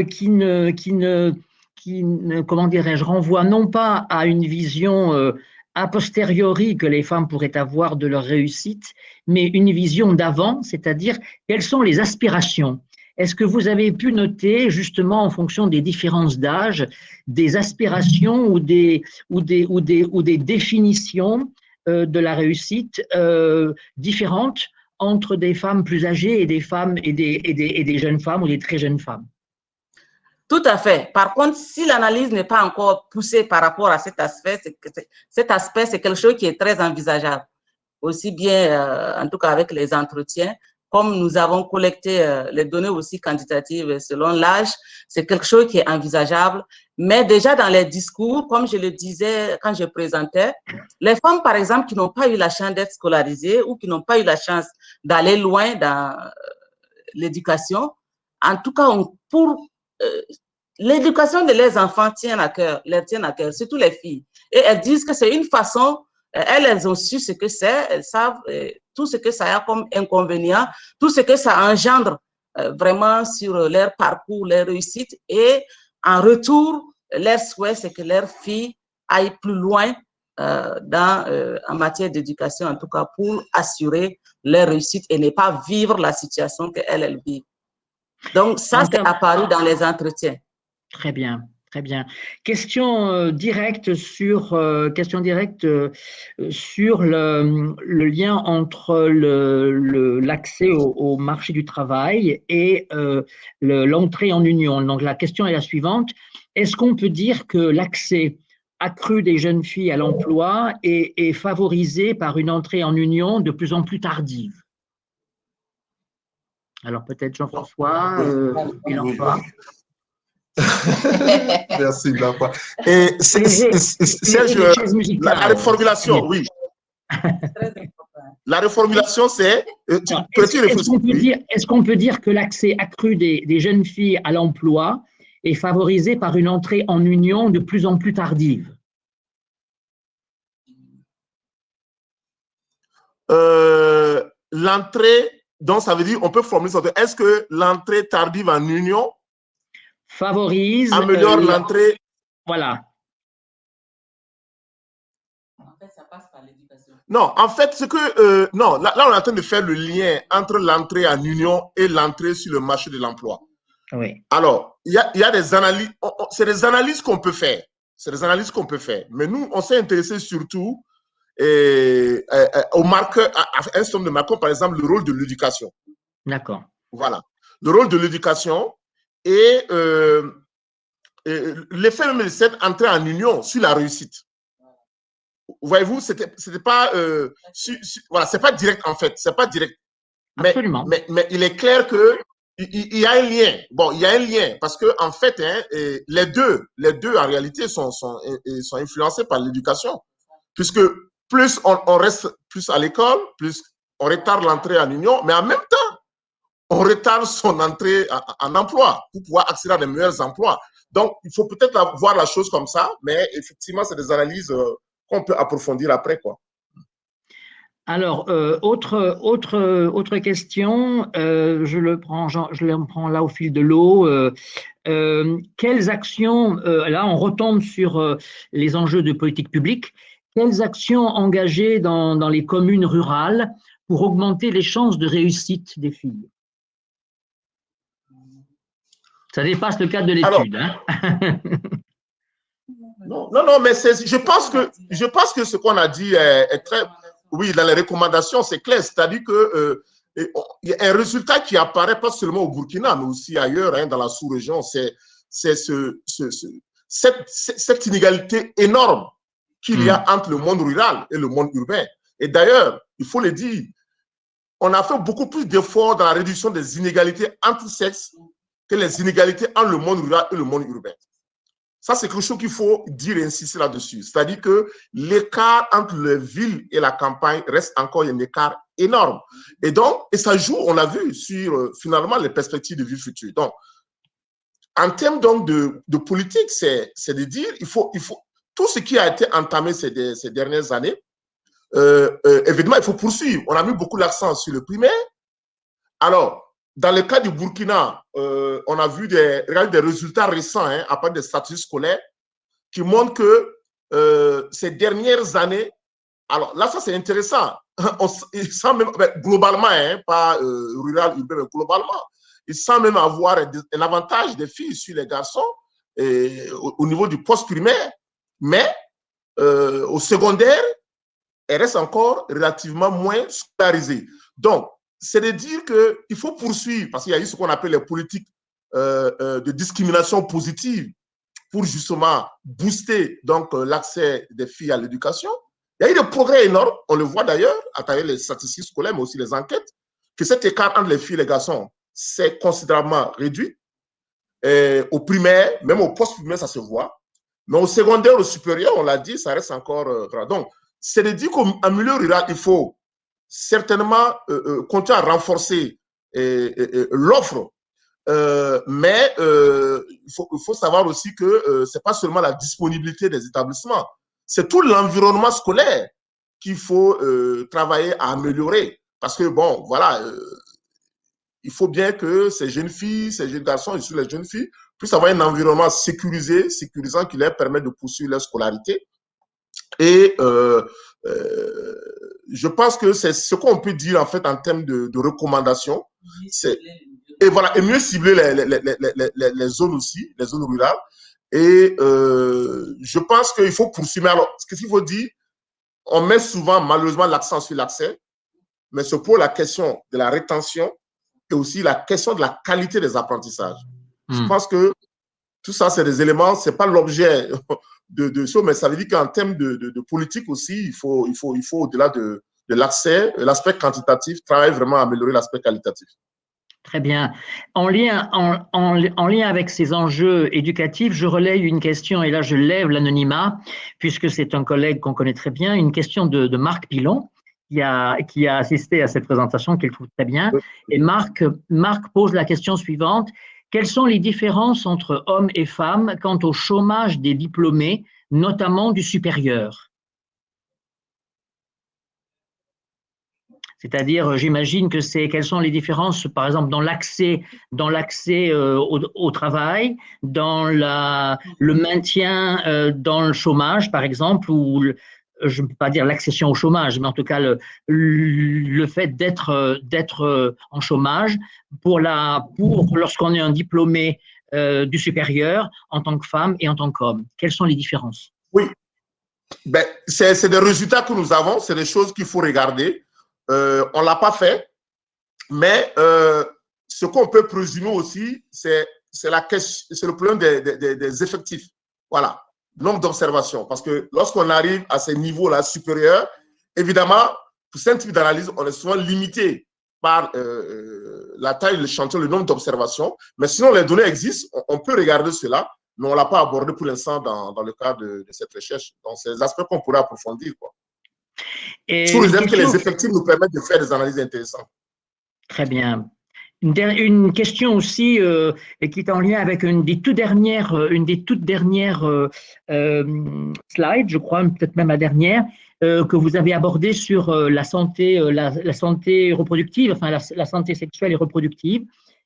comment dirais-je, renvoie non pas à une vision a posteriori que les femmes pourraient avoir de leur réussite, mais une vision d'avant, c'est-à-dire quelles sont les aspirations. Est-ce que vous avez pu noter, justement, en fonction des différences d'âge, des aspirations ou des définitions de la réussite différentes entre des femmes plus âgées et des femmes et des jeunes femmes ou des très jeunes femmes? Tout à fait. Par contre, si l'analyse n'est pas encore poussée par rapport à cet aspect, c'est quelque chose qui est très envisageable. Aussi bien, en tout cas avec les entretiens, comme nous avons collecté les données aussi quantitatives selon l'âge, c'est quelque chose qui est envisageable. Mais déjà dans les discours, comme je le disais quand je présentais, les femmes, par exemple, qui n'ont pas eu la chance d'être scolarisées ou qui n'ont pas eu la chance d'aller loin dans l'éducation, en tout cas, pour l'éducation de leurs enfants leur tient à cœur, surtout les filles. Et elles disent que c'est une façon, elles ont su ce que c'est, elles savent tout ce que ça a comme inconvénient, tout ce que ça engendre vraiment sur leur parcours, leur réussite. Et en retour, leur souhait, c'est que leurs filles aillent plus loin en matière d'éducation, en tout cas pour assurer leur réussite et ne pas vivre la situation qu'elles vivent. Donc, ça, c'est apparu dans les entretiens. Très bien, très bien. Question directe sur le lien entre l'accès au marché du travail et l'entrée en union. Donc, la question est la suivante. Est-ce qu'on peut dire que l'accès accru des jeunes filles à l'emploi est favorisé par une entrée en union de plus en plus tardive? Alors, peut-être Jean-François, Bilanfa. Merci, Bilanfa. Et Serge, la reformulation, oui. La reformulation, c'est… Est-ce qu'on peut dire que l'accès accru des jeunes filles à l'emploi est favorisé par une entrée en union de plus en plus tardive? L'entrée, donc ça veut dire, on peut formuler ça. Est-ce que l'entrée tardive en union favorise, améliore l'entrée? Voilà. En fait, ça passe par l'éducation. Non, en fait, non, là, on est en train de faire le lien entre l'entrée en union et l'entrée sur le marché de l'emploi. Oui. Alors, il y a des analyses, c'est des analyses qu'on peut faire. C'est des analyses qu'on peut faire. Mais nous, on s'est intéressé surtout au marqueur, à un certain nombre de marqueurs, par exemple, le rôle de l'éducation. D'accord. Voilà. Le rôle de l'éducation et l'effet même de cette entrée en union sur la réussite. Voyez-vous, c'était pas, voilà, c'est pas direct en fait, c'est pas direct. Absolument. Mais il est clair que il y a un lien. Bon, il y a un lien parce que en fait, hein, les deux en réalité sont influencés par l'éducation, puisque plus on reste plus à l'école, plus on retarde l'entrée en union, mais en même temps, on retarde son entrée en emploi pour pouvoir accéder à de meilleurs emplois. Donc, il faut peut-être voir la chose comme ça, mais effectivement, c'est des analyses qu'on peut approfondir après, quoi. Alors, autre question, je le prends là au fil de l'eau. Quelles actions, là on retombe sur les enjeux de politique publique, quelles actions engagées dans les communes rurales pour augmenter les chances de réussite des filles? Ça dépasse le cadre de l'étude. Hein. Non, mais je pense que ce qu'on a dit est très… oui, dans les recommandations, c'est clair. C'est-à-dire que il y a un résultat qui apparaît pas seulement au Burkina, mais aussi ailleurs, hein, dans la sous-région. C'est cette inégalité énorme qu'il y a entre le monde rural et le monde urbain. Et d'ailleurs, il faut le dire, on a fait beaucoup plus d'efforts dans la réduction des inégalités entre sexes que les inégalités entre le monde rural et le monde urbain. Ça, c'est quelque chose qu'il faut dire et insister là-dessus. C'est-à-dire que l'écart entre les villes et la campagne reste encore un écart énorme. Et donc, et ça joue, on l'a vu, sur finalement les perspectives de vie future. Donc, en termes donc de politique, c'est de dire, il faut tout ce qui a été entamé ces dernières années, évidemment, il faut poursuivre. On a mis beaucoup l'accent sur le primaire. Alors, dans le cas du Burkina, on a vu des résultats récents, hein, à part des statistiques scolaires, qui montrent que ces dernières années, alors là, ça c'est intéressant, il semble même, globalement, hein, pas rural, urbain, mais globalement, il semble même avoir un avantage des filles sur les garçons au niveau du poste primaire, mais au secondaire, elles restent encore relativement moins scolarisées. Donc, c'est de dire qu'il faut poursuivre, parce qu'il y a eu ce qu'on appelle les politiques de discrimination positive pour justement booster donc l'accès des filles à l'éducation. Il y a eu des progrès énormes, on le voit d'ailleurs à travers les statistiques scolaires, mais aussi les enquêtes, que cet écart entre les filles et les garçons s'est considérablement réduit. Et au primaire, même au post-primaire, ça se voit. Mais au secondaire, au supérieur, on l'a dit, ça reste encore grand. Donc, c'est de dire qu'en milieu rural, il faut certainement continuer à renforcer l'offre, mais il faut savoir aussi que ce n'est pas seulement la disponibilité des établissements, c'est tout l'environnement scolaire qu'il faut travailler à améliorer. Parce que, bon, voilà, il faut bien que ces jeunes filles, ces jeunes garçons, et surtout les jeunes filles, puissent avoir un environnement sécurisant qui leur permet de poursuivre leur scolarité. Et je pense que c'est ce qu'on peut dire en fait en termes de recommandations. Et voilà, et mieux cibler les zones aussi, les zones rurales. Et je pense qu'il faut poursuivre. Alors, ce qu'il faut dire, on met souvent malheureusement l'accent sur l'accès, mais c'est pour la question de la rétention et aussi la question de la qualité des apprentissages. Je pense que tout ça, c'est des éléments, ce n'est pas l'objet de ça, mais ça veut dire qu'en termes de politique aussi, il faut au-delà de l'accès, l'aspect quantitatif, travailler vraiment à améliorer l'aspect qualitatif. Très bien. En lien avec ces enjeux éducatifs, je relaye une question, et là je lève l'anonymat, puisque c'est un collègue qu'on connaît très bien, une question de Marc Pilon, qui a assisté à cette présentation, qu'il trouve très bien. Et Marc pose la question suivante. Quelles sont les différences entre hommes et femmes quant au chômage des diplômés, notamment du supérieur ? C'est-à-dire, j'imagine que quelles sont les différences, par exemple, dans l'accès au travail, dans le maintien dans le chômage, par exemple, ou je ne peux pas dire l'accession au chômage, mais en tout cas le fait d'être en chômage pour lorsqu'on est un diplômé du supérieur en tant que femme et en tant qu'homme. Quelles sont les différences? Oui, ben, c'est des résultats que nous avons, c'est des choses qu'il faut regarder. On ne l'a pas fait, mais ce qu'on peut présumer aussi, c'est le problème des effectifs. Voilà, nombre d'observations. Parce que lorsqu'on arrive à ces niveaux-là supérieurs, évidemment, pour ce type d'analyse, on est souvent limité par la taille de l'échantillon, le nombre d'observations. Mais sinon, les données existent, on peut regarder cela, mais on ne l'a pas abordé pour l'instant dans le cadre de cette recherche. Donc, c'est des aspects qu'on pourrait approfondir, quoi. Sous réserve que les effectifs nous permettent de faire des analyses intéressantes. Très bien. Une question aussi et qui est en lien avec une des toutes dernières slides, je crois, peut-être même la dernière, que vous avez abordée sur la santé reproductive, enfin la santé sexuelle et reproductive.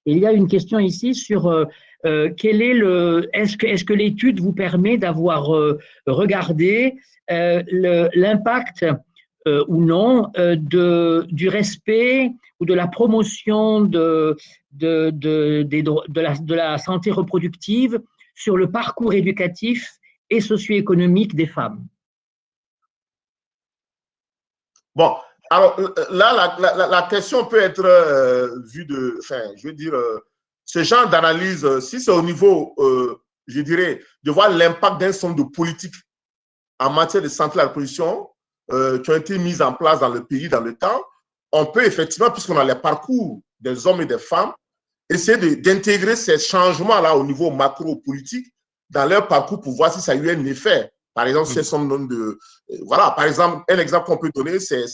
Et il y a une question ici sur est-ce que l'étude vous permet d'avoir regardé l'impact ou non du respect ou de la promotion de la santé reproductive sur le parcours éducatif et socio-économique des femmes? Bon, alors là, la question peut être vue de, enfin, je veux dire, ce genre d'analyse, si c'est au niveau, je dirais, de voir l'impact d'un certain nombre de politiques en matière de santé de la reproduction qui ont été mises en place dans le pays dans le temps, on peut effectivement, puisqu'on a les parcours des hommes et des femmes, essayer d'intégrer ces changements-là au niveau macro-politique dans leur parcours pour voir si ça a eu un effet. Par exemple, si son nombre de. Voilà, par exemple, un exemple qu'on peut donner, c'est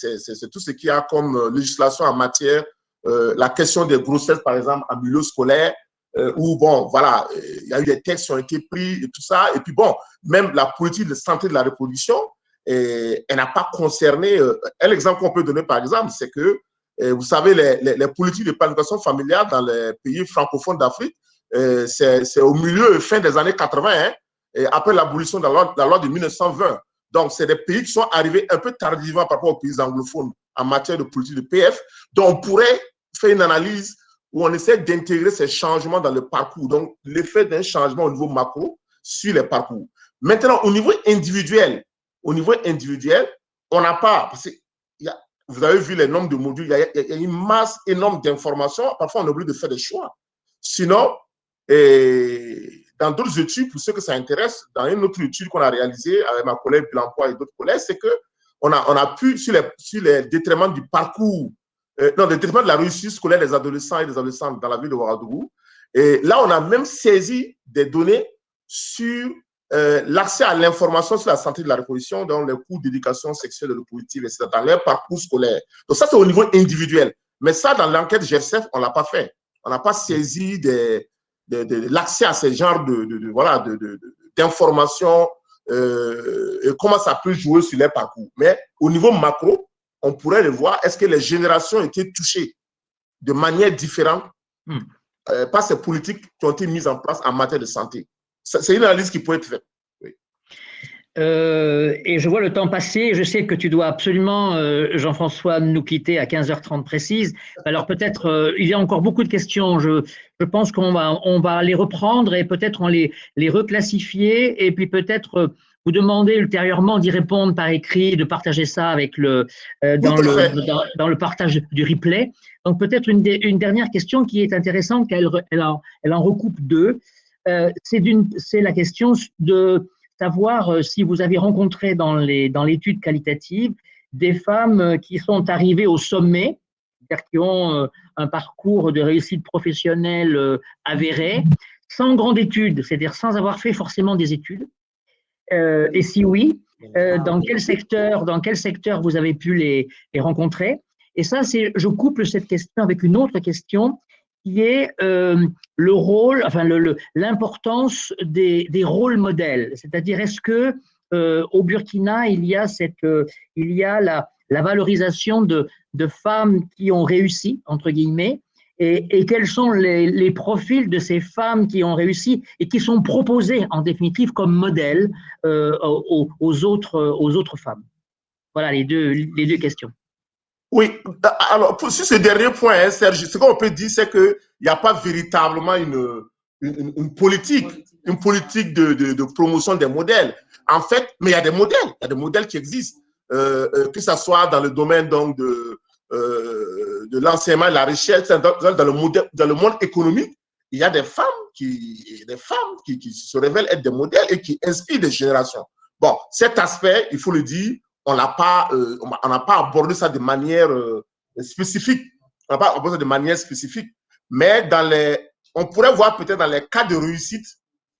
tout ce qu'il y a comme législation en matière, la question des grossesses, par exemple, en milieu scolaire, où, bon, voilà, il y a eu des textes qui ont été pris et tout ça. Et puis, bon, même la politique de santé de la reproduction, elle n'a pas concerné. Un exemple qu'on peut donner, par exemple, c'est que vous savez, les politiques de planification familiale dans les pays francophones d'Afrique, c'est au milieu, fin des années 80, hein, et après l'abolition de la loi de 1920. Donc, c'est des pays qui sont arrivés un peu tardivement par rapport aux pays anglophones en matière de politique de PF. Donc, on pourrait faire une analyse où on essaie d'intégrer ces changements dans le parcours. Donc, l'effet d'un changement au niveau macro sur les parcours. Maintenant, au niveau individuel, on n'a pas, parce que vous avez vu les nombres de modules, il y a une masse énorme d'informations. Parfois, on oublie de faire des choix. Sinon, dans d'autres études, pour ceux que ça intéresse, dans une autre étude qu'on a réalisée avec ma collègue de l'emploi et d'autres collègues, c'est qu'on a pu, sur les détriments du parcours, non, le détriment de la réussite scolaire des adolescents et des adolescentes dans la ville de Ouagadougou, et là, on a même saisi des données sur l'accès à l'information sur la santé de la reproduction, dans les cours d'éducation sexuelle et reproductive, etc., dans leur parcours scolaire. Donc ça, c'est au niveau individuel. Mais ça, dans l'enquête GERCEF, on ne l'a pas fait. On n'a pas saisi l'accès à ce genre d'informations, et comment ça peut jouer sur les parcours. Mais au niveau macro, on pourrait le voir. Est-ce que les générations étaient touchées de manière différente par ces politiques qui ont été mises en place en matière de santé? C'est une analyse qui peut être faite. Oui. Et je vois le temps passer. Je sais que tu dois absolument, Jean-François, nous quitter à 15h30 précise. Alors peut-être, il y a encore beaucoup de questions. Je pense qu'on va les reprendre et peut-être on les reclassifier et puis peut-être vous demander ultérieurement d'y répondre par écrit, de partager ça avec dans le partage du replay. Donc peut-être une dernière question qui est intéressante, elle en recoupe deux. C'est la question de savoir si vous avez rencontré dans l'étude qualitative des femmes qui sont arrivées au sommet, c'est-à-dire qui ont un parcours de réussite professionnelle avéré, sans grande étude, c'est-à-dire sans avoir fait forcément des études. Et si oui, dans quel secteur vous avez pu les rencontrer? Et ça, je couple cette question avec une autre question qui est le rôle, enfin l'importance des rôles modèles. C'est-à-dire, est-ce que au Burkina, il y a la valorisation de femmes qui ont réussi, entre guillemets, et quels sont les profils de ces femmes qui ont réussi et qui sont proposées en définitive comme modèles aux autres femmes? Voilà les deux questions. Oui, alors sur ce dernier point, hein, Serge, ce qu'on peut dire, c'est qu'il n'y a pas véritablement une politique de promotion des modèles. En fait, mais il y a des modèles qui existent, que ce soit dans le domaine donc, de l'enseignement et de la recherche, dans le monde économique, il y a des femmes qui se révèlent être des modèles et qui inspirent des générations. Bon, cet aspect, il faut le dire, on n'a pas abordé ça de manière spécifique. On n'a pas abordé ça de manière spécifique. Mais on pourrait voir peut-être dans les cas de réussite,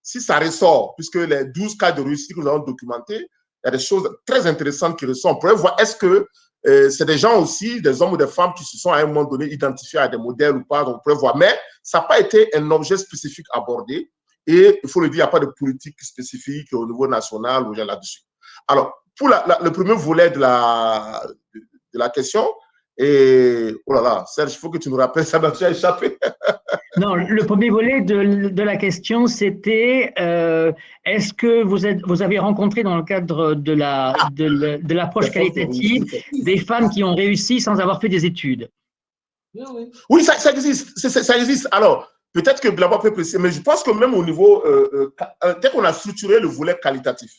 si ça ressort, puisque les 12 cas de réussite que nous avons documentés, il y a des choses très intéressantes qui ressortent. On pourrait voir, est-ce que c'est des gens aussi, des hommes ou des femmes qui se sont à un moment donné identifiés à des modèles ou pas, donc on pourrait voir. Mais ça n'a pas été un objet spécifique abordé. Et il faut le dire, il n'y a pas de politique spécifique au niveau national ou là-dessus. Alors, pour le premier volet de la question, et oh là là, Serge, il faut que tu nous rappelles, ça m'a déjà échappé. Non, le premier volet de la question, c'était est-ce que vous avez rencontré dans le cadre de l'approche qualitative des femmes qui ont réussi sans avoir fait des études? Oui, ça existe. Ça existe. Alors, peut-être que Blabla peut préciser, mais je pense que même au niveau, dès qu'on a structuré le volet qualitatif,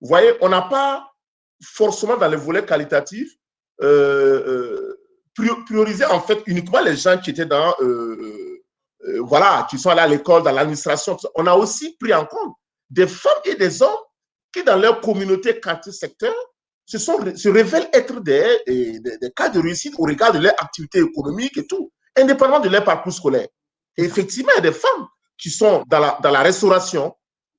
vous voyez, on n'a pas forcément dans le volet qualitatif prioriser en fait uniquement les gens qui étaient dans, voilà, qui sont allés à l'école, dans l'administration. On a aussi pris en compte des femmes et des hommes qui, dans leur communauté, quartier, secteur, se révèlent être des cas de réussite au regard de leur activité économique et tout, indépendamment de leur parcours scolaire. Et effectivement, il y a des femmes qui sont dans la restauration,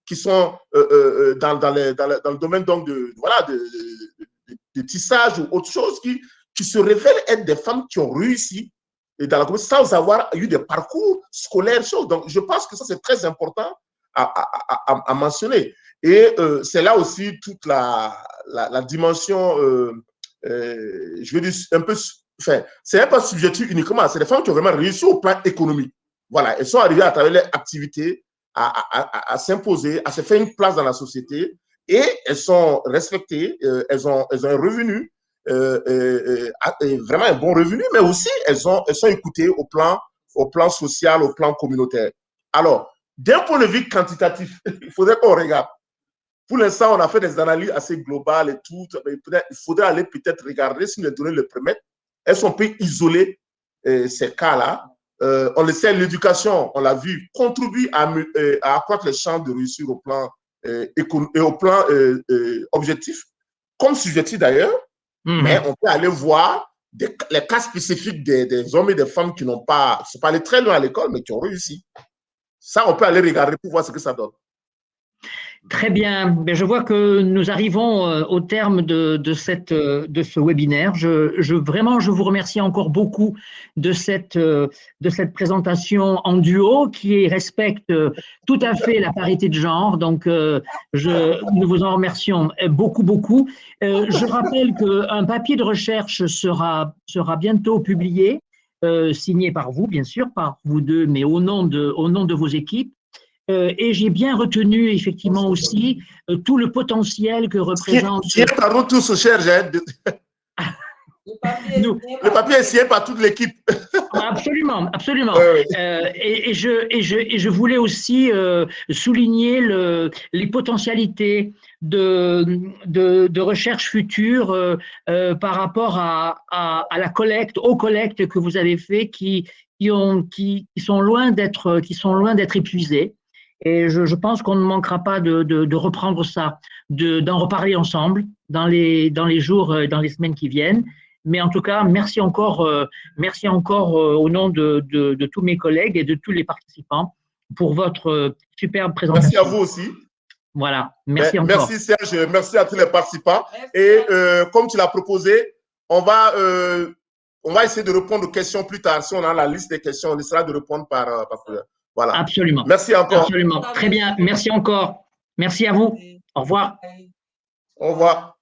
qui sont dans le domaine donc de tissage ou autre chose, qui se révèlent être des femmes qui ont réussi et dans la communauté sans avoir eu des parcours scolaires. Donc, je pense que ça, c'est très important à mentionner. Et c'est là aussi toute la dimension, je veux dire, un peu, enfin, c'est pas subjectif uniquement, c'est des femmes qui ont vraiment réussi au plan économique. Voilà, elles sont arrivées à travers leur activité à s'imposer, à se faire une place dans la société et elles sont respectées, elles ont un revenu, vraiment un bon revenu, mais aussi elles sont écoutées au plan social, au plan communautaire. Alors, d'un point de vue quantitatif, il faudrait qu'on regarde. Pour l'instant, on a fait des analyses assez globales et tout. Il faudrait aller peut-être regarder si les données le permettent. Est-ce qu'on peut isoler ces cas-là? On le sait, l'éducation, on l'a vu, contribue à accroître les chances de réussir au plan objectif, comme subjectif d'ailleurs. Mais on peut aller voir les cas spécifiques des hommes et des femmes qui n'ont pas, c'est pas allé très loin à l'école, mais qui ont réussi. Ça, on peut aller regarder pour voir ce que ça donne. Très bien. Je vois que nous arrivons au terme de ce webinaire. Vraiment, je vous remercie encore beaucoup de cette présentation en duo qui respecte tout à fait la parité de genre. Donc, nous vous en remercions beaucoup, beaucoup. Je rappelle qu'un papier de recherche sera bientôt publié, signé par vous, bien sûr, par vous deux, mais au nom de vos équipes. Et j'ai bien retenu effectivement aussi tout le potentiel que représente… Signé par nous tous, cher Jade. Le papier est signé par toute l'équipe. Absolument, absolument. Oui. Et je voulais aussi souligner les potentialités de recherche future par rapport à la collecte, aux collectes que vous avez fait qui sont loin d'être épuisées. Et je pense qu'on ne manquera pas de reprendre ça, d'en reparler ensemble dans les jours, dans les semaines qui viennent. Mais en tout cas, merci encore au nom de tous mes collègues et de tous les participants pour votre superbe présentation. Merci à vous aussi. Voilà, merci encore. Merci Serge, merci à tous les participants. Et comme tu l'as proposé, on va essayer de répondre aux questions plus tard. Si on a la liste des questions, on essaiera de répondre par voilà. Absolument. Merci encore. Absolument. Très bien. Merci encore. Merci à vous. Au revoir. Au revoir.